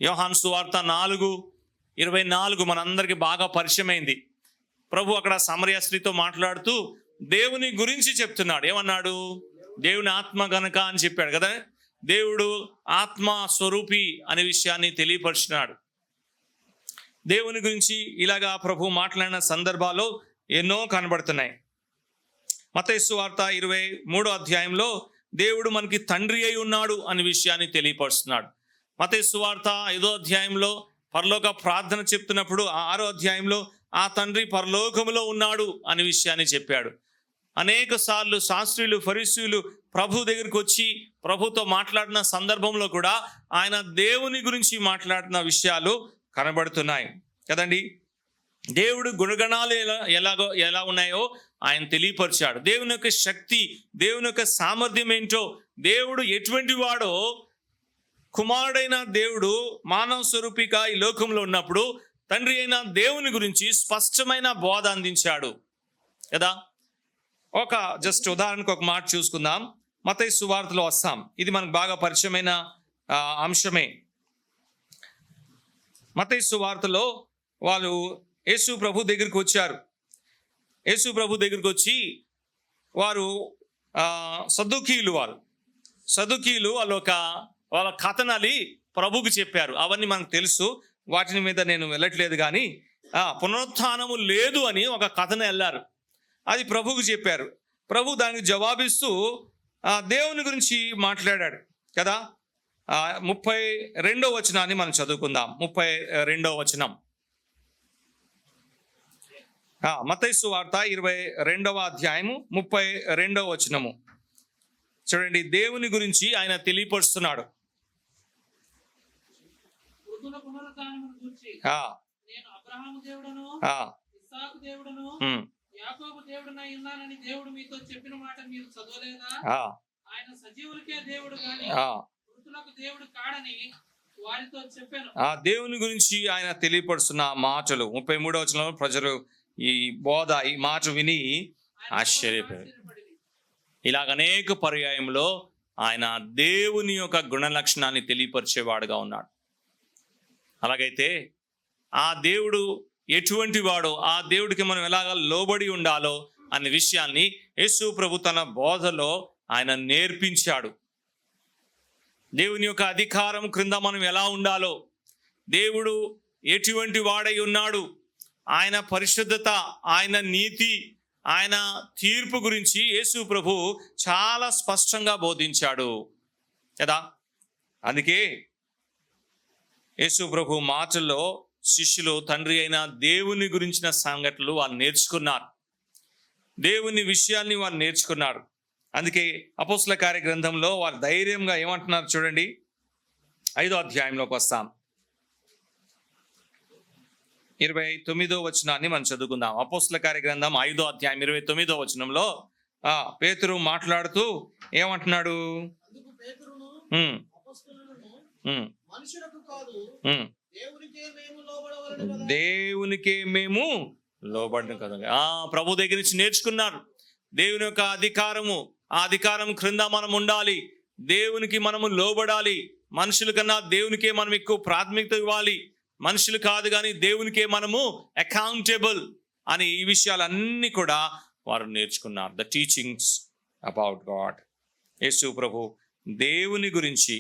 యోహాను సువార్త 4:24 మనందరికీ బాగా పరిచయమైంది. ప్రభు అక్కడ సమరయ స్త్రీతో మాట్లాడుతూ దేవుని గురించి చెప్తున్నాడు. ఏమన్నాడు? దేవుని ఆత్మ గనక అని చెప్పాడు కదా. దేవుడు ఆత్మ స్వరూపి అనే విషయాన్ని తెలియపరిచినాడు. దేవుని గురించి ఇలాగా ప్రభు మాట్లాడిన సందర్భాలు ఎన్నో కనబడుతున్నాయి. మత్తయి సువార్త 23వ అధ్యాయంలో దేవుడు మనకి తండ్రి అయి ఉన్నాడు అనే విషయాన్ని తెలియపరుస్తున్నాడు. మత్తయి సువార్త 5వ అధ్యాయంలో పరలోక ప్రార్థన చెప్తున్నప్పుడు 6వ అధ్యాయంలో ఆ తండ్రి పరలోకములో ఉన్నాడు అనే విషయాన్ని చెప్పాడు. అనేక సార్లు శాస్త్రులు, ఫరిసీయులు ప్రభు దగ్గరికి వచ్చి ప్రభుతో మాట్లాడిన సందర్భంలో కూడా ఆయన దేవుని గురించి మాట్లాడిన విషయాలు కనబడుతున్నాయి కదండి. దేవుడు గుణగణాలు ఎలా ఉన్నాయో ఆయన తెలియపరిచాడు. దేవుని యొక్క శక్తి, దేవుని యొక్క సామర్థ్యం ఏంటో, దేవుడు ఎటువంటి వాడో, కుమారుడైన దేవుడు మానవ స్వరూపిగా ఈ లోకంలో ఉన్నప్పుడు తండ్రి అయిన దేవుని గురించి స్పష్టమైన బోధ అందించాడు కదా. ఒక జస్ట్ ఉదాహరణకు ఒక మాట చూసుకుందాం. మత్తయి సువార్తలో వస్తాం. ఇది మనకు బాగా పరిచయమైన అంశమే. మత్తయి సువార్తలో వాళ్ళు యేసు ప్రభు దగ్గరికి వచ్చారు. యేసు ప్రభు దగ్గరికి వచ్చి వారు సదుకీయులు వాళ్ళు వాళ్ళ కథనాలి ప్రభుకి చెప్పారు. అవన్నీ మనకు తెలుసు, వాటిని మీద నేను వెళ్ళట్లేదు. కానీ పునరుత్థానము లేదు అని ఒక కథను వెళ్ళారు. అది ప్రభుకు చెప్పారు. ప్రభు దానికి జవాబిస్తూ దేవుని గురించి మాట్లాడాడు కదా. 32వ వచనాన్ని మనం చదువుకుందాం. 32వ వచనం, మత్తయి సువార్త 22వ అధ్యాయము 32వ వచనము చూడండి. దేవుని గురించి ఆయన తెలియపరుస్తున్నాడు. యాకోబు దేవుడనై ఉన్నానని దేవుడు మీతో చెప్పిన మాట మీరు చదవలేదా? ఆయన సజీవులకే దేవుడు గాని మృతులకు దేవుడు కాడని వారితో చెప్పాను. దేవుని గురించి ఆయన తెలియపరుస్తున్న మాటలు 33వ వచనంలో ప్రజలు ఈ బోధ, ఈ మాట విని ఆశ్చర్యపోయారు. ఇలాగ అనేక పర్యాయంలో ఆయన దేవుని యొక్క గుణ లక్షణాన్ని తెలియపరిచేవాడుగా ఉన్నాడు. అలాగైతే ఆ దేవుడు ఎటువంటి వాడో, ఆ దేవుడికి మనం ఎలాగ లోబడి ఉండాలో అనే విషయాన్ని యేసు ప్రభు తన బోధలో ఆయన నేర్పించాడు. దేవుని యొక్క అధికారం క్రింద మనం ఎలా ఉండాలో, దేవుడు ఎటువంటి వాడై ఉన్నాడు, ఆయన పరిశుద్ధత, ఆయన నీతి, ఆయన తీర్పు గురించి యేసు ప్రభు చాలా స్పష్టంగా బోధించాడు కదా. అందుకే యేసు ప్రభు మాటల్లో శిష్యులు తండ్రి అయిన దేవుని గురించిన సంఘటనలు వాళ్ళు నేర్చుకున్నారు. దేవుని విషయాల్ని వారు నేర్చుకున్నారు. అందుకే అపోస్తల కార్య గ్రంథంలో వారు ధైర్యంగా ఏమంటున్నారు చూడండి. 5వ అధ్యాయంలోకి వస్తాం. 29వ వచనాన్ని మనం చదువుకుందాం. అపోస్తల కార్య గ్రంథం 5వ అధ్యాయం 29వ వచనంలో పేతురు మాట్లాడుతూ ఏమంటున్నాడు? మనుషులకు కాదు ఉమ్. దేవునికే మేము లోబడవలెను కదా. దేవునికే మేము లోబడిన కదా. ప్రభు దగ్గర నుంచి నేర్చుకున్నారు దేవుని యొక్క అధికారము. ఆ అధికారం క్రింద మనం ఉండాలి, దేవునికి మనము లోబడాలి. మనుషుల కన్నా దేవునికే మనం ఎక్కువ ప్రాథమికత ఇవ్వాలి. మనుషులు కాదు కానీ దేవునికే మనము అకౌంటబుల్ అని ఈ విషయాలన్నీ కూడా వారు నేర్చుకున్నారు. The teachings about God. యేసు ప్రభు దేవుని గురించి,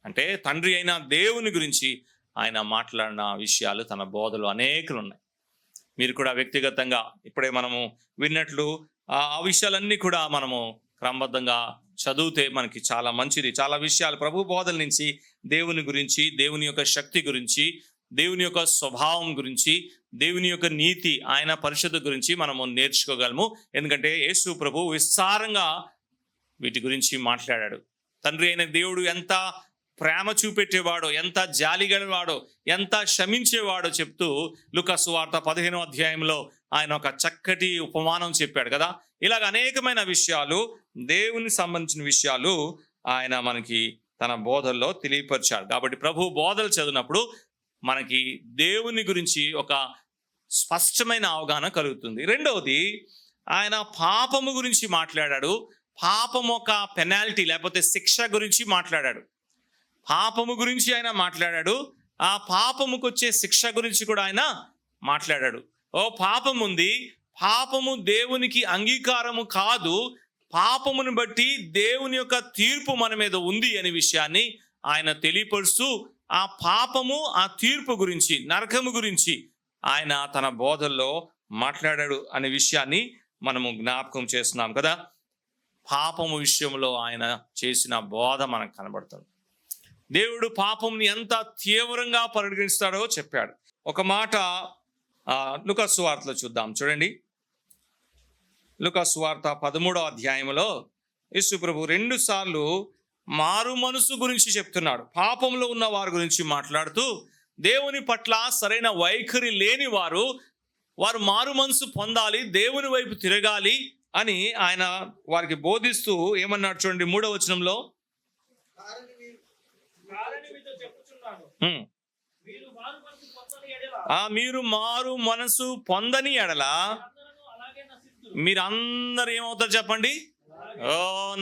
అంటే తండ్రి అయిన దేవుని గురించి ఆయన మాట్లాడిన విషయాలు తన బోధలు అనేకలు ఉన్నాయి. మీరు కూడా వ్యక్తిగతంగా ఇప్పుడే మనము విన్నట్లు ఆ విషయాలన్నీ కూడా మనము క్రమబద్ధంగా చదివితే మనకి చాలా మంచిది. చాలా విషయాలు ప్రభు బోధల నుంచి దేవుని గురించి, దేవుని యొక్క శక్తి గురించి, దేవుని యొక్క స్వభావం గురించి, దేవుని యొక్క నీతి, ఆయన పరిశుద్ధ గురించి మనము నేర్చుకోగలము. ఎందుకంటే యేసు ప్రభు విస్తారంగా వీటి గురించి మాట్లాడాడు. తండ్రి అయిన దేవుడు ఎంత ప్రేమ చూపెట్టేవాడో, ఎంత జాలిగలవాడో, ఎంత క్షమించేవాడో చెప్తూ లూకా సువార్త 15వ అధ్యాయంలో ఆయన ఒక చక్కటి ఉపమానం చెప్పాడు కదా. ఇలాగ అనేకమైన విషయాలు, దేవుని సంబంధించిన విషయాలు ఆయన మనకి తన బోధల్లో తెలియపరిచాడు. కాబట్టి ప్రభు బోధలు చదివినప్పుడు మనకి దేవుని గురించి ఒక స్పష్టమైన అవగాహన కలుగుతుంది. రెండవది, ఆయన పాపము గురించి మాట్లాడాడు. పాపం ఒక పెనాల్టీ లేకపోతే శిక్ష గురించి మాట్లాడాడు. పాపము గురించి ఆయన మాట్లాడాడు. ఆ పాపముకు వచ్చే శిక్ష గురించి కూడా ఆయన మాట్లాడాడు. పాపం ఉంది, పాపము దేవునికి అంగీకారము కాదు, పాపమును బట్టి దేవుని యొక్క తీర్పు మన మీద ఉంది అనే విషయాన్ని ఆయన తెలియపరుస్తూ ఆ పాపము, ఆ తీర్పు గురించి, నరకము గురించి ఆయన తన బోధల్లో మాట్లాడాడు అనే విషయాన్ని మనము జ్ఞాపకం చేస్తున్నాం కదా. పాపము విషయంలో ఆయన చేసిన బోధ మనకు కనబడుతుంది. దేవుడు పాపంని ఎంత తీవ్రంగా పరిగణిస్తాడో చెప్పాడు. ఒక మాట లూకా సువార్తలో చూద్దాం. చూడండి, లూకా సువార్త 13వ అధ్యాయంలో యేసు ప్రభు 2 సార్లు మారు మనసు గురించి చెప్తున్నాడు. పాపంలో ఉన్న వారి గురించి మాట్లాడుతూ దేవుని పట్ల సరైన వైఖరి లేని వారు మారు మనసు పొందాలి, దేవుని వైపు తిరగాలి అని ఆయన వారికి బోధిస్తూ ఏమన్నాడు చూడండి 3వ వచనంలో, మీరు మారు మనసు పొందని ఎడల మీరందరూ ఏమవుతారు చెప్పండి?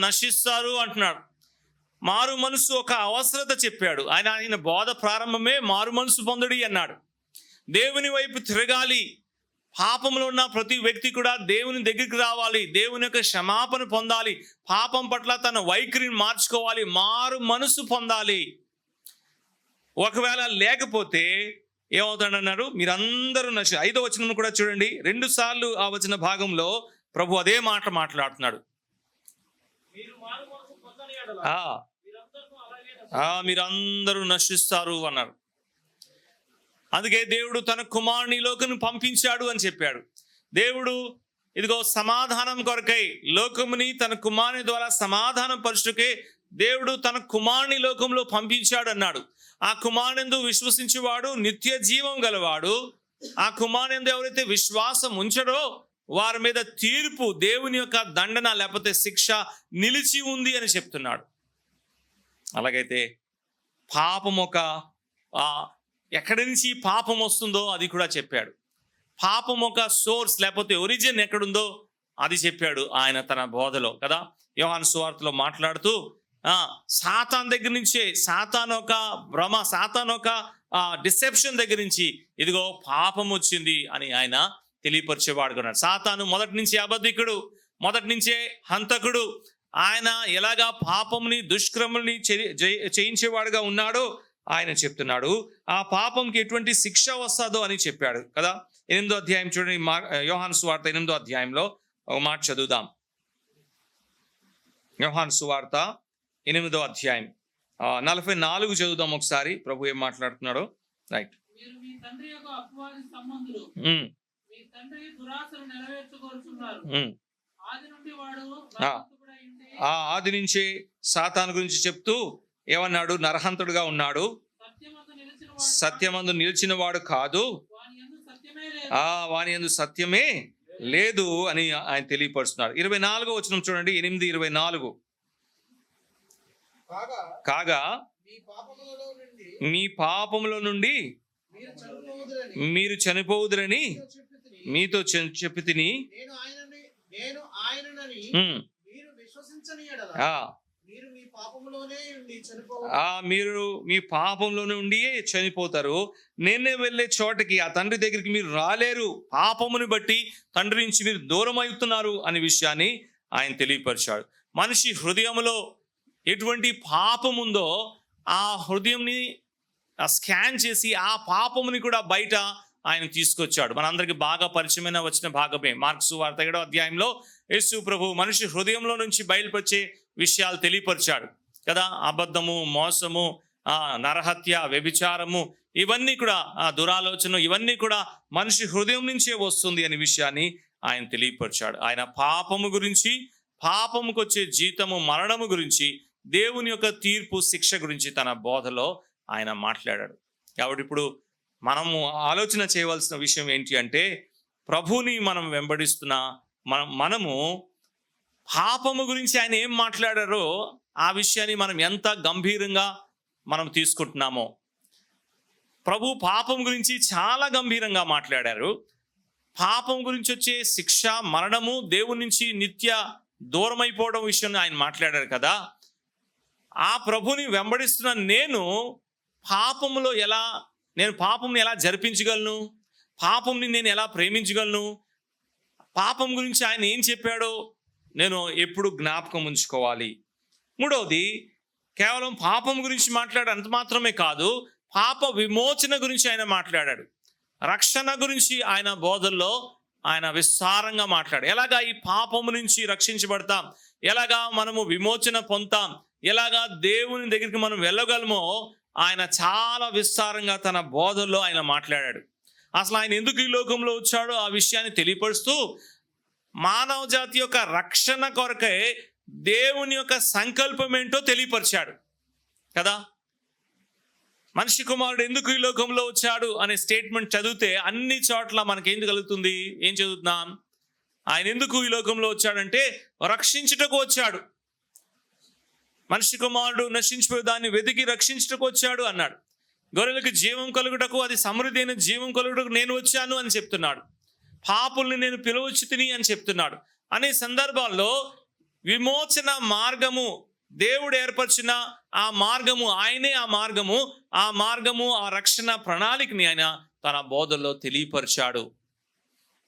నశిస్తారు అంటున్నాడు. మారు మనసు ఒక అవసరత చెప్పాడు ఆయన బోధ ప్రారంభమే మారు మనసు పొందుడి అన్నాడు. దేవుని వైపు తిరగాలి. పాపంలో ఉన్న ప్రతి వ్యక్తి కూడా దేవుని దగ్గరికి రావాలి, దేవుని యొక్క క్షమాపణ పొందాలి, పాపం పట్ల తన వైఖరిని మార్చుకోవాలి, మారు మనసు పొందాలి. ఒకవేళ లేకపోతే ఏమవుతాడన్నారు? మీరందరూ 5వ వచనం కూడా చూడండి, 2 సార్లు ఆ వచన భాగంలో ప్రభు అదే మాట మాట్లాడుతున్నాడు. మీరందరూ నశిస్తారు అన్నారు. అందుకే దేవుడు తన కుమారుని లోకమును పంపించాడు అని చెప్పాడు. దేవుడు ఇదిగో సమాధానం కొరకై లోకముని తన కుమారుని ద్వారా సమాధానం పరుచుటకే దేవుడు తన కుమారుని లోకంలో పంపించాడు అన్నాడు. ఆ కుమారునియందు విశ్వసించేవాడు నిత్య జీవం గలవాడు. ఆ కుమారునియందు ఎవరైతే విశ్వాసం ఉంచడో వారి మీద తీర్పు, దేవుని యొక్క దండన లేకపోతే శిక్ష నిలిచి ఉంది అని చెప్తున్నాడు. అలాగైతే పాపం ఎక్కడి నుంచి పాపం వస్తుందో అది కూడా చెప్పాడు. పాపం ఒక సోర్స్ లేకపోతే ఒరిజిన్ ఎక్కడుందో అది చెప్పాడు ఆయన తన బోధలో కదా. యోహాను సువార్తలో మాట్లాడుతూ సాతాన్ దగ్గర నుంచే, సాతాన్ ఒక భ్రమ, సాతాన్ ఒక డిసెప్షన్ దగ్గర నుంచి ఇదిగో పాపం వచ్చింది అని ఆయన తెలియపరిచేవాడు కొన్నాడు. సాతాను మొదటి నుంచి అబద్ధికుడు, మొదటి నుంచే హంతకుడు. ఆయన ఎలాగా పాపంని, దుష్క్రముల్ని చేయించేవాడుగా ఉన్నాడో ఆయన చెప్తున్నాడు. ఆ పాపంకి ఎటువంటి శిక్ష వస్తుందో అని చెప్పాడు కదా. 8వ అధ్యాయం చూడండి, యోహాను సువార్త 8వ అధ్యాయంలో ఒక మాట చదువుదాం. యోహాను సువార్త 8వ అధ్యాయం 44 చదువుదాం ఒకసారి. ప్రభు ఏం మాట్లాడుతున్నాడో. రైట్. మీరు మీ తండ్రి యొక్క అపవాది సంబంధులు, మీ తండ్రి దురాశను నెరవేర్చుకోరుచున్నారు. ఆది నుండి వాడు నరహంతకుడై ఉండి, ఆది నుంచి సాతాను గురించి చెప్తూ ఏమన్నాడు? నరహంతుడుగా ఉన్నాడు, సత్యమందు నిలిచిన వాడు కాదు, వాని యందు సత్యమే లేదు అని ఆయన తెలియపరుస్తున్నాడు. 24వ వచనం చూడండి, 8:24. కాగా మీ పాపములలో మీ పాపముల నుండి మీరు చనిపోవుదురని మీతో చెప్పి తిని నేను ఆయననని మీరు విశ్వసించని యెడల మీరు మీ పాపములోనే ఉండి చనిపోతారు. మీరు మీ పాపంలోనే ఉండి చనిపోతారు. నేనే వెళ్ళే చోటకి ఆ తండ్రి దగ్గరికి మీరు రాలేరు. పాపముని బట్టి తండ్రి నుంచి మీరు దూరం అవుతున్నారు అనే విషయాన్ని ఆయన తెలియపరిచాడు. మనిషి హృదయంలో ఎటువంటి పాపం ఉందో ఆ హృదయంని స్కాన్ చేసి ఆ పాపముని కూడా బయట ఆయన తీసుకొచ్చాడు. మనందరికి బాగా పరిచయమైన వచ్చిన భాగమే మార్కు సువార్త 7వ అధ్యాయంలో యేసు ప్రభు మనిషి హృదయంలో నుంచి బయలుపరిచే విషయాలు తెలియపరిచాడు కదా. అబద్ధము, మోసము, నరహత్య, వ్యభిచారము, ఇవన్నీ కూడా దురాలోచన, ఇవన్నీ కూడా మనిషి హృదయం నుంచే వస్తుంది అనే విషయాన్ని ఆయన తెలియపరిచాడు. ఆయన పాపము గురించి, పాపముకు వచ్చే జీతము మరణము గురించి, దేవుని యొక్క తీర్పు శిక్ష గురించి తన బోధలో ఆయన మాట్లాడాడు. కాబట్టి ఇప్పుడు మనము ఆలోచన చేయవలసిన విషయం ఏంటి అంటే, ప్రభువుని మనం వెంబడిస్తున్న మనము పాపము గురించి ఆయన ఏం మాట్లాడారో ఆ విషయాన్ని మనం ఎంత గంభీరంగా మనం తీసుకుంటున్నామో. ప్రభు పాపం గురించి చాలా గంభీరంగా మాట్లాడారు. పాపం గురించి వచ్చే శిక్ష, మరణము, దేవుని నుంచి నిత్య దూరమైపోవడం విషయాన్ని ఆయన మాట్లాడారు కదా. ఆ ప్రభుని వెంబడిస్తున్న నేను పాపంని ఎలా జరిపించగలను, పాపంని నేను ఎలా ప్రేమించగలను, పాపం గురించి ఆయన ఏం చెప్పాడో నేను ఎప్పుడు జ్ఞాపకం ఉంచుకోవాలి. మూడవది, కేవలం పాపం గురించి మాట్లాడాడు అంత మాత్రమే కాదు, పాప విమోచన గురించి ఆయన మాట్లాడాడు. రక్షణ గురించి ఆయన బోధల్లో ఆయన విస్తారంగా మాట్లాడు. ఎలాగా ఈ పాపము నుంచి రక్షించబడతాం, ఎలాగా మనము విమోచన పొందుతాం, ఎలాగా దేవుని దగ్గరికి మనం వెళ్ళగలమో ఆయన చాలా విస్తారంగా తన బోధల్లో ఆయన మాట్లాడాడు. అసలు ఆయన ఎందుకు ఈ లోకంలో వచ్చాడో ఆ విషయాన్ని తెలియపరుస్తూ మానవ జాతి యొక్క రక్షణ కొరకై దేవుని యొక్క సంకల్పం ఏంటో తెలియపరిచాడు కదా. మనిషి కుమారుడు ఎందుకు ఈ లోకంలో వచ్చాడు అనే స్టేట్మెంట్ చదివితే అన్ని చోట్ల మనకేం కలుగుతుంది? ఏం చదువుతున్నాం? ఆయన ఎందుకు ఈ లోకంలో వచ్చాడంటే రక్షించుటకు వచ్చాడు. మనిషి కుమారుడు నశించిపోయి దాన్ని వెతికి రక్షించుటకు వచ్చాడు అన్నాడు. గొర్రెలకు జీవం కలుగుటకు, అది సమృద్ధి అయిన జీవం కలుగుటకు నేను వచ్చాను అని చెప్తున్నాడు. పాపుల్ని నేను పిలువచ్చి తిని అని చెప్తున్నాడు. అనే సందర్భాల్లో విమోచన మార్గము దేవుడు ఏర్పరిచిన ఆ మార్గము, ఆయనే ఆ మార్గము, ఆ రక్షణ ప్రణాళికని ఆయన తన బోధల్లో తెలియపరిచాడు.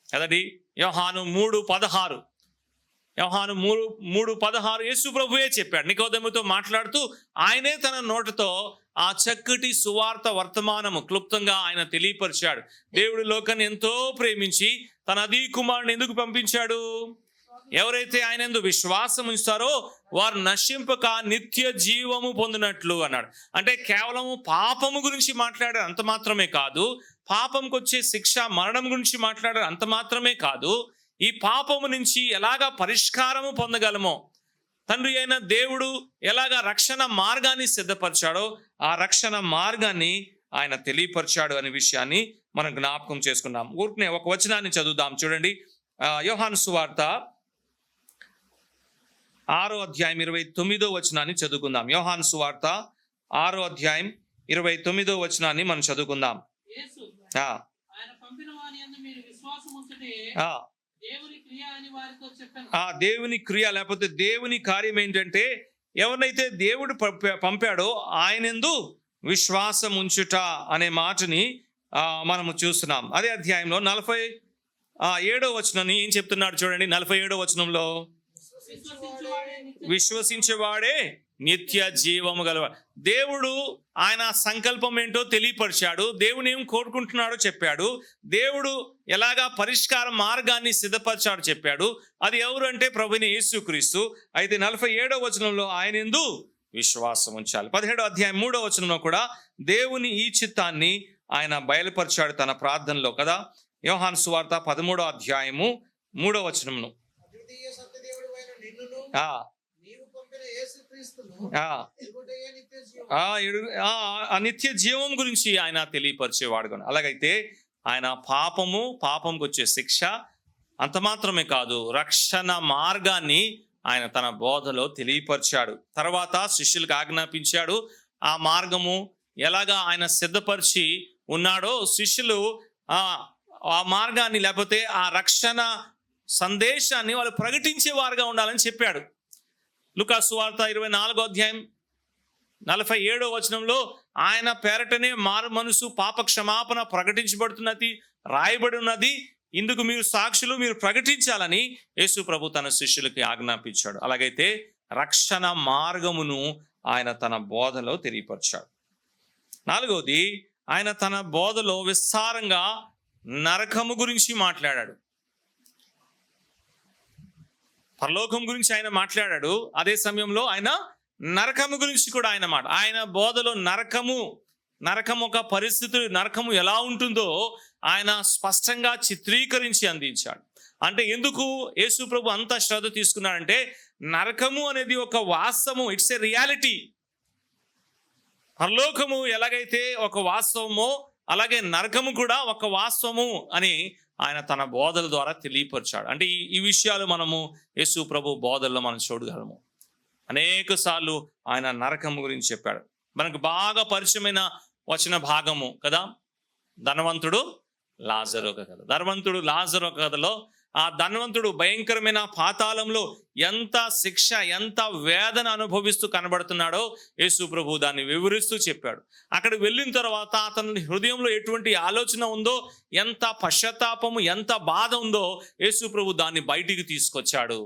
అదండి యోహాను 3:16 యేసు ప్రభువే చెప్పాడు. నికోదేముతో మాట్లాడుతూ ఆయనే తన నోటితో ఆ చక్కటి సువార్త వర్తమానము క్లుప్తంగా ఆయన తెలియపరిచాడు. దేవుడు లోకాన్ని ఎంతో ప్రేమించి తన అదీ కుమారుని ఎందుకు పంపించాడు? ఎవరైతే ఆయన యందు విశ్వాసం ఉంచుతారో వారు నశింపక నిత్య జీవము పొందినట్లు అన్నాడు. అంటే కేవలము పాపము గురించి మాట్లాడారు అంత మాత్రమే కాదు, పాపంకి వచ్చే శిక్ష, మరణం గురించి మాట్లాడారు అంత మాత్రమే కాదు, ఈ పాపము నుంచి ఎలాగా పరిష్కారము పొందగలమో, తండ్రి అయిన దేవుడు ఎలాగా రక్షణ మార్గాన్ని సిద్ధపరిచాడో ఆ రక్షణ మార్గాన్ని ఆయన తెలియపరిచాడు అనే విషయాన్ని మనం జ్ఞాపకం చేసుకున్నాం. ఊరికనే ఒక వచనాన్ని చదువుదాం చూడండి. యోహాను సువార్త 6వ అధ్యాయం 29వ వచనాన్ని చదువుకుందాం. యోహాను సువార్త 6వ అధ్యాయం 29వ వచనాన్ని మనం చదువుకుందాం. ఆయన పంపిన వాని యందు మీరు విశ్వాసం ఉంచుటే దేవుని క్రియ అని వారితో చెప్పాను. దేవుని క్రియ లేకపోతే దేవుని కార్యం ఏంటంటే ఎవరినైతే దేవుడు పంపాడో ఆయనందు విశ్వాసం ఉంచుట అనే మాటని మనము చూస్తున్నాం. అదే అధ్యాయంలో 47వ వచనాన్ని ఏం చెప్తున్నాడు చూడండి. 47వ వచనంలో విశ్వసించేవాడే నిత్య జీవము గలవాడు. దేవుడు ఆయన సంకల్పం ఏంటో తెలియపరిచాడు. దేవుని ఏం కోరుకుంటున్నాడో చెప్పాడు. దేవుడు ఎలాగా పరిష్కార మార్గాన్ని సిద్ధపరిచాడో చెప్పాడు. అది ఎవరు అంటే ప్రభుని యేసుక్రీస్తు. అయితే 47వ వచనంలో ఆయన యందు విశ్వాసం ఉంచాలి. 17వ అధ్యాయం 3వ వచనంలో కూడా దేవుని ఈ చిత్తాన్ని ఆయన బయలుపరిచాడు తన ప్రార్థనలో కదా. యోహాను సువార్త 13వ అధ్యాయము 3వ వచనంలో నిత్య జీవం గురించి ఆయన తెలియపరిచేవాడు. అలాగైతే ఆయన పాపంకి వచ్చే శిక్ష అంత మాత్రమే కాదు, రక్షణ మార్గాన్ని ఆయన తన బోధలో తెలియపరిచాడు. తర్వాత శిష్యులకు ఆజ్ఞాపించాడు. ఆ మార్గము ఎలాగా ఆయన సిద్ధపరిచి ఉన్నాడో శిష్యులు ఆ మార్గాన్ని లేకపోతే ఆ రక్షణ సందేశాన్ని వాళ్ళు ప్రకటించేవారుగా ఉండాలని చెప్పాడు. లూకా సువార్త 24వ అధ్యాయం 47వ వచనంలో ఆయన పేరటనే మారు మనసు పాప క్షమాపణ ప్రకటించబడుతున్నది రాయబడి ఉన్నది, ఇందుకు మీరు సాక్షులు, మీరు ప్రకటించాలని యేసు ప్రభు తన శిష్యులకి ఆజ్ఞాపించాడు. అలాగైతే రక్షణ మార్గమును ఆయన తన బోధలో తెలియపరిచాడు. 4వది, ఆయన తన బోధలో విస్తారంగా నరకము గురించి మాట్లాడాడు. పరలోకం గురించి ఆయన మాట్లాడాడు, అదే సమయంలో ఆయన నరకము గురించి కూడా ఆయన బోధలో నరకము ఒక పరిస్థితి, నరకము ఎలా ఉంటుందో ఆయన స్పష్టంగా చిత్రీకరించి అందించాడు. అంటే ఎందుకు యేసు ప్రభు అంత శ్రద్ధ తీసుకున్నాడంటే నరకము అనేది ఒక వాస్తవము, ఇట్స్ ఏ రియాలిటీ. పరలోకము ఎలాగైతే ఒక వాస్తవమో అలాగే నరకము కూడా ఒక వాస్తవము అని ఆయన తన బోధల ద్వారా తెలియపరిచాడు. అంటే ఈ విషయాలు మనము యేసు ప్రభు బోధల్లో మనం చూడగలము. అనేక సార్లు ఆయన నరకము గురించి చెప్పాడు. మనకు బాగా పరిచయమైన వచన భాగము కదా, ధనవంతుడు లాజరు కథ. ధనవంతుడు లాజరు కథలో ఆ ధనవంతుడు భయంకరమైన పాతాళంలో ఎంత శిక్ష, ఎంత వేదన అనుభవిస్తూ కనబడుతున్నాడో యేసు ప్రభు దాన్ని వివరిస్తూ చెప్పాడు. అక్కడికి వెళ్ళిన తర్వాత అతని హృదయంలో ఎటువంటి ఆలోచన ఉందో, ఎంత పశ్చాత్తాపము, ఎంత బాధ ఉందో యేసు ప్రభు దాన్ని బయటికి తీసుకొచ్చాడు.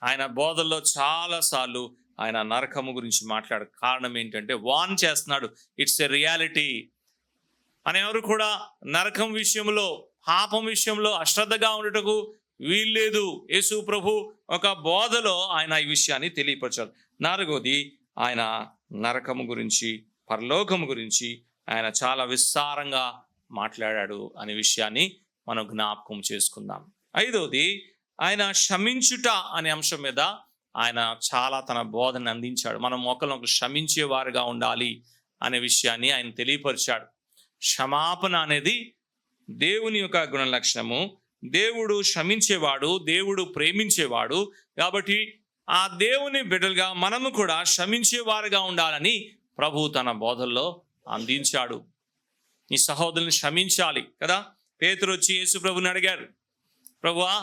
ఆయన బోధల్లో చాలాసార్లు ఆయన నరకము గురించి మాట్లాడు. కారణం ఏంటంటే వార్న్ చేస్తున్నాడు, ఇట్స్ ఎ రియాలిటీ అని. ఎవరు కూడా నరకం విషయంలో, పాపం విషయంలో అశ్రద్ధగా ఉండటకు వీల్లేదు. యేసు ప్రభు ఒక బోధలో ఆయన ఈ విషయాన్ని తెలియపరిచాడు. 4వది, ఆయన నరకము గురించి, పరలోకము గురించి ఆయన చాలా విస్తారంగా మాట్లాడాడు అనే విషయాన్ని మనం జ్ఞాపకం చేసుకుందాం. 5వది, ఆయన క్షమించుట అనే అంశం మీద ఆయన చాలా తన బోధన అందించాడు. మనం ఒకరినొకరు క్షమించేవారుగా ఉండాలి అనే విషయాన్ని ఆయన తెలియపరిచాడు. క్షమాపణ అనేది దేవుని యొక్క గుణ లక్షణము. దేవుడు క్షమించేవాడు, దేవుడు ప్రేమించేవాడు. కాబట్టి ఆ దేవుని బిడ్డలుగా మనము కూడా క్షమించేవారుగా ఉండాలని ప్రభు తన బోధల్లో అందించాడు. నీ సహోదరుని క్షమించాలి కదా. పేతురు వచ్చి యేసు ప్రభుని అడిగాడు, ప్రభువా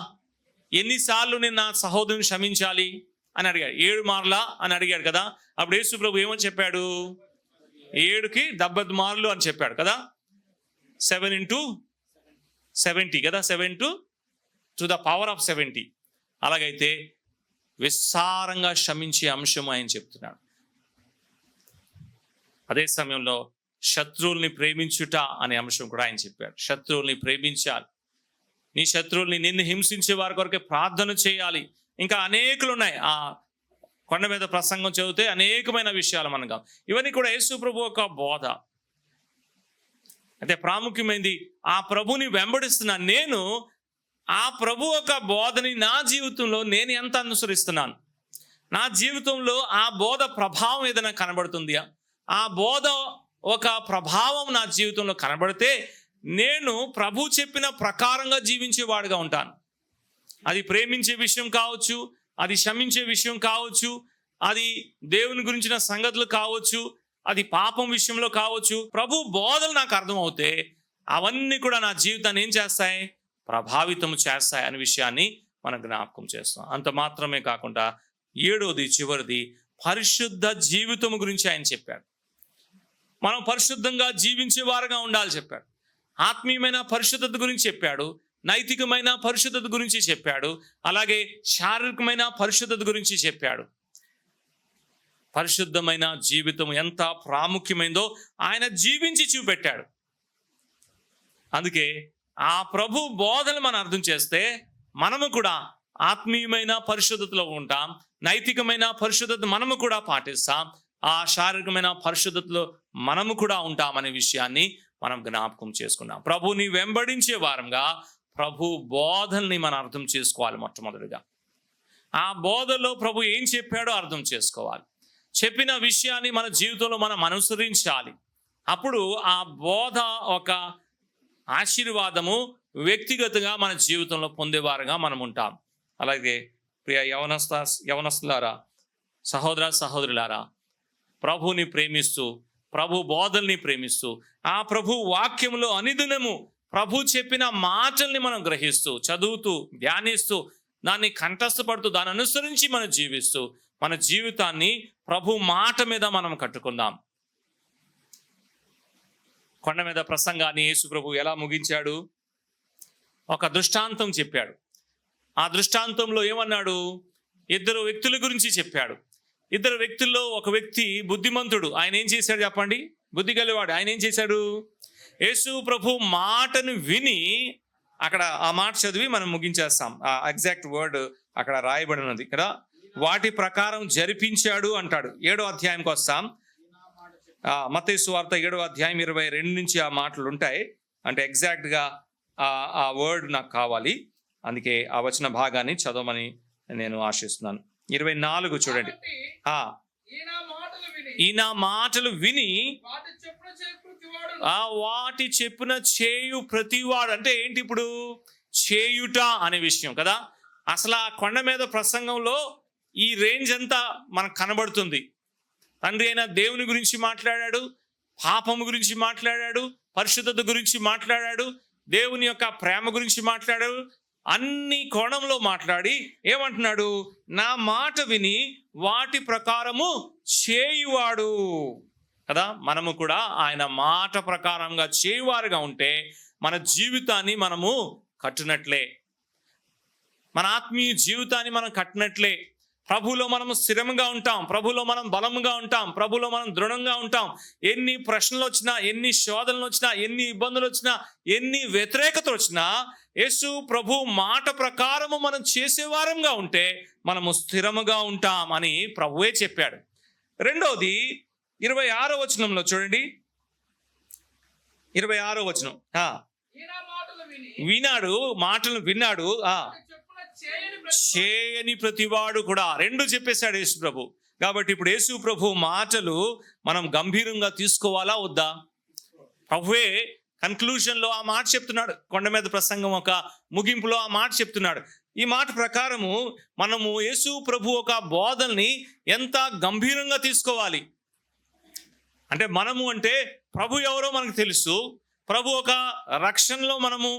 ఎన్నిసార్లు నేను నా సహోదరుని క్షమించాలి అని అడిగాడు. 7 మార్లా అని అడిగాడు కదా. అప్పుడు యేసు ప్రభు ఏమని చెప్పాడు? 7కి 70 మార్లు అని చెప్పాడు కదా. 7 into 70 కదా, 7 to the power of 70. అలాగైతే విస్తారంగా క్షమించే అంశం ఆయన చెప్తున్నాడు. అదే సమయంలో శత్రువుల్ని ప్రేమించుట అనే అంశం కూడా ఆయన చెప్పాడు. శత్రువుల్ని ప్రేమించాలి, నీ శత్రువుల్ని, నిన్ను హింసించే వారి కొరకే ప్రార్థన చేయాలి. ఇంకా అనేకులు ఉన్నాయి. ఆ కొండ మీద ప్రసంగం చదివితే అనేకమైన విషయాలు మనకు. ఇవన్నీ కూడా యేసు ప్రభు ఒక బోధ. అంటే ప్రాముఖ్యమైనది, ఆ ప్రభుని వెంబడిస్తున్నా నేను, ఆ ప్రభు ఒక బోధని నా జీవితంలో నేను ఎంత అనుసరిస్తున్నాను, నా జీవితంలో ఆ బోధ ప్రభావం ఏదైనా కనబడుతుందా, ఆ బోధ ఒక ప్రభావం నా జీవితంలో కనబడితే నేను ప్రభు చెప్పిన ప్రకారంగా జీవించేవాడుగా ఉంటాను. అది ప్రేమించే విషయం కావచ్చు, అది క్షమించే విషయం కావచ్చు, అది దేవుని గురించిన సంగతులు కావచ్చు, అది పాపం విషయంలో కావచ్చు. ప్రభు బోధలు నాకు అర్థమవుతే అవన్నీ కూడా నా జీవితాన్ని ఏం చేస్తాయి? ప్రభావితం చేస్తాయి అనే విషయాన్ని మనం జ్ఞాపకం చేస్తాం. అంత మాత్రమే కాకుండా 7వది, చివరిది, పరిశుద్ధ జీవితం గురించి ఆయన చెప్పాడు. మనం పరిశుద్ధంగా జీవించే వారుగా ఉండాలి చెప్పాడు. ఆత్మీయమైన పరిశుద్ధత గురించి చెప్పాడు, నైతికమైన పరిశుద్ధత గురించి చెప్పాడు, అలాగే శారీరకమైన పరిశుద్ధత గురించి చెప్పాడు. పరిశుద్ధమైన జీవితం ఎంత ప్రాముఖ్యమైందో ఆయన జీవించి చూపెట్టాడు. అందుకే ఆ ప్రభు బోధలు మనం అర్థం చేస్తే మనము కూడా ఆత్మీయమైన పరిశుద్ధతలో ఉంటాం, నైతికమైన పరిశుద్ధత మనము కూడా పాటిస్తాం, ఆ శారీరకమైన పరిశుద్ధతలో మనము కూడా ఉంటామనే విషయాన్ని మనం జ్ఞాపకం చేసుకున్నాం. ప్రభుని వెంబడించే వారంగా ప్రభు బోధల్ని మనం అర్థం చేసుకోవాలి. మొట్టమొదటిగా ఆ బోధలో ప్రభు ఏం చెప్పాడో అర్థం చేసుకోవాలి. చెప్పిన విషయాన్ని మన జీవితంలో మనం అనుసరించాలి. అప్పుడు ఆ బోధ ఒక ఆశీర్వాదము వ్యక్తిగతంగా మన జీవితంలో పొందేవారుగా మనం ఉంటాం. అలాగే ప్రియ యవనస్తులారా, సహోదరులారా, ప్రభుని ప్రేమిస్తూ ప్రభు బోధల్ని ప్రేమిస్తూ, ఆ ప్రభు వాక్యంలో అనుదినము ప్రభు చెప్పిన మాటల్ని మనం గ్రహిస్తూ, చదువుతూ, ధ్యానిస్తూ, దాన్ని కంఠస్థపడుతూ, దాన్ని అనుసరించి మనం జీవిస్తూ, మన జీవితాన్ని ప్రభు మాట మీద మనం కట్టుకుందాం. కొండ మీద ప్రసంగాన్ని యేసు ప్రభు ఎలా ముగించాడు? ఒక దృష్టాంతం చెప్పాడు. ఆ దృష్టాంతంలో ఏమన్నాడు? 2 వ్యక్తుల గురించి చెప్పాడు. 2 వ్యక్తుల్లో ఒక వ్యక్తి బుద్ధిమంతుడు. ఆయన ఏం చేశాడు చెప్పండి? బుద్ధి గలవాడు. ఆయన ఏం చేశాడు? యేసు ప్రభు మాటను విని, అక్కడ ఆ మాట చదివి మనం ముగించేస్తాం. ఆ ఎగ్జాక్ట్ వర్డ్ అక్కడ రాయబడినది ఇక్కడ. వాటి ప్రకారం జరిపించాడు అంటాడు. 7వ అధ్యాయంకి వస్తాం. మత్తయి సువార్త 7వ అధ్యాయం 22 నుంచి ఆ మాటలు ఉంటాయి. అంటే ఎగ్జాక్ట్గా ఆ వర్డ్ నాకు కావాలి, అందుకే ఆ వచన భాగాన్ని చదవమని నేను ఆశిస్తున్నాను. 24 చూడండి. ఈయన మాటలు విని వాటి చెప్పున చేయు ప్రతివాడు. అంటే ఏంటి ఇప్పుడు? చేయుట అనే విషయం కదా. అసలు ఆ కొండ మీద ప్రసంగంలో ఈ రేంజ్ అంతా మనకు కనబడుతుంది. తండ్రి అయిన దేవుని గురించి మాట్లాడాడు, పాపము గురించి మాట్లాడాడు, పరిశుద్ధత గురించి మాట్లాడాడు, దేవుని యొక్క ప్రేమ గురించి మాట్లాడాడు. అన్ని కోణంలో మాట్లాడి ఏమంటున్నాడు? నా మాట విని వాటి ప్రకారము చేయువాడు కదా. మనము కూడా ఆయన మాట ప్రకారంగా చేయువారుగా ఉంటే మన జీవితాన్ని మనము కట్టినట్లే, మన ఆత్మీయ జీవితాన్ని మనం కట్టినట్లే. ప్రభులో మనము స్థిరంగా ఉంటాం, ప్రభులో మనం బలంగా ఉంటాం, ప్రభులో మనం దృఢంగా ఉంటాం. ఎన్ని ప్రశ్నలు వచ్చినా, ఎన్ని శోధనలు వచ్చినా, ఎన్ని ఇబ్బందులు వచ్చినా, ఎన్ని వ్యతిరేకతలు వచ్చినా, యేసు ప్రభు మాట ప్రకారము మనం చేసేవారంగా ఉంటే మనము స్థిరముగా ఉంటాం అని ప్రభువే చెప్పాడు. రెండోది 26వ వచనంలో చూడండి. 26వ వచనం. విన్నాడు, మాటలు విన్నాడు, చేయని ప్రతివాడు కూడా. 2 చెప్పేశాడు యేసు ప్రభు. కాబట్టి ఇప్పుడు యేసు ప్రభు మాటలు మనం గంభీరంగా తీసుకోవాలా వద్దా? ప్రభువే కన్క్లూజన్లో ఆ మాట చెప్తున్నాడు. కొండ మీద ప్రసంగం ఒక ముగింపులో ఆ మాట చెప్తున్నాడు. ఈ మాట ప్రకారము మనము యేసు ప్రభు ఒక బోధల్ని ఎంత గంభీరంగా తీసుకోవాలి అంటే, మనము అంటే ప్రభు ఎవరో మనకు తెలుసు, ప్రభు ఒక రక్షణలో మనము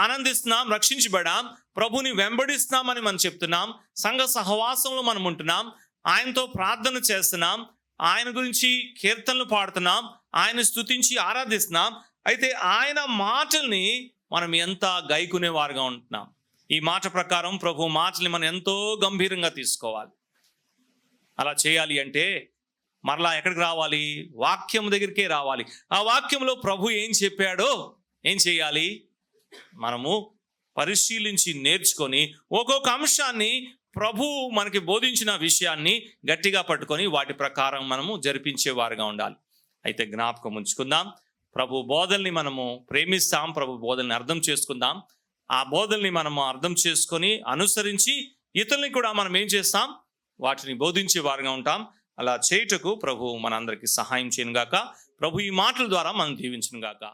ఆనందిస్తున్నాం, రక్షించబడాం, ప్రభుని వెంబడిస్తున్నామని మనం చెప్తున్నాం, సంఘ సహవాసంలో మనం ఉంటున్నాం, ఆయనతో ప్రార్థన చేస్తున్నాం, ఆయన గురించి కీర్తనలు పాడుతున్నాం, ఆయన స్తుతించి ఆరాధిస్తున్నాం. అయితే ఆయన మాటల్ని మనం ఎంత గైకునే వారుగా ఉంటున్నాం. ఈ మాట ప్రకారం ప్రభు మాటల్ని మనం ఎంతో గంభీరంగా తీసుకోవాలి. అలా చేయాలి అంటే మరలా ఎక్కడికి రావాలి? వాక్యం దగ్గరికే రావాలి. ఆ వాక్యంలో ప్రభు ఏం చెప్పాడో ఏం చేయాలి? మనము పరిశీలించి నేర్చుకొని ఒక్కొక్క అంశాన్ని ప్రభు మనకి బోధించిన విషయాన్ని గట్టిగా పట్టుకొని వాటి ప్రకారం మనము జరిపించేవారుగా ఉండాలి. అయితే జ్ఞాపకం ఉంచుకుందాం, ప్రభు బోధల్ని మనము ప్రేమిస్తాం, ప్రభు బోధల్ని అర్థం చేసుకుందాం. ఆ బోధల్ని మనము అర్థం చేసుకొని అనుసరించి ఇతరుల్ని కూడా మనం ఏం చేస్తాం? వాటిని బోధించే వారుగా ఉంటాం. అలా చేయుటకు ప్రభు మనందరికీ సహాయం చేయను గాక. ప్రభు ఈ మాటల ద్వారా మనం దీవించును గాక.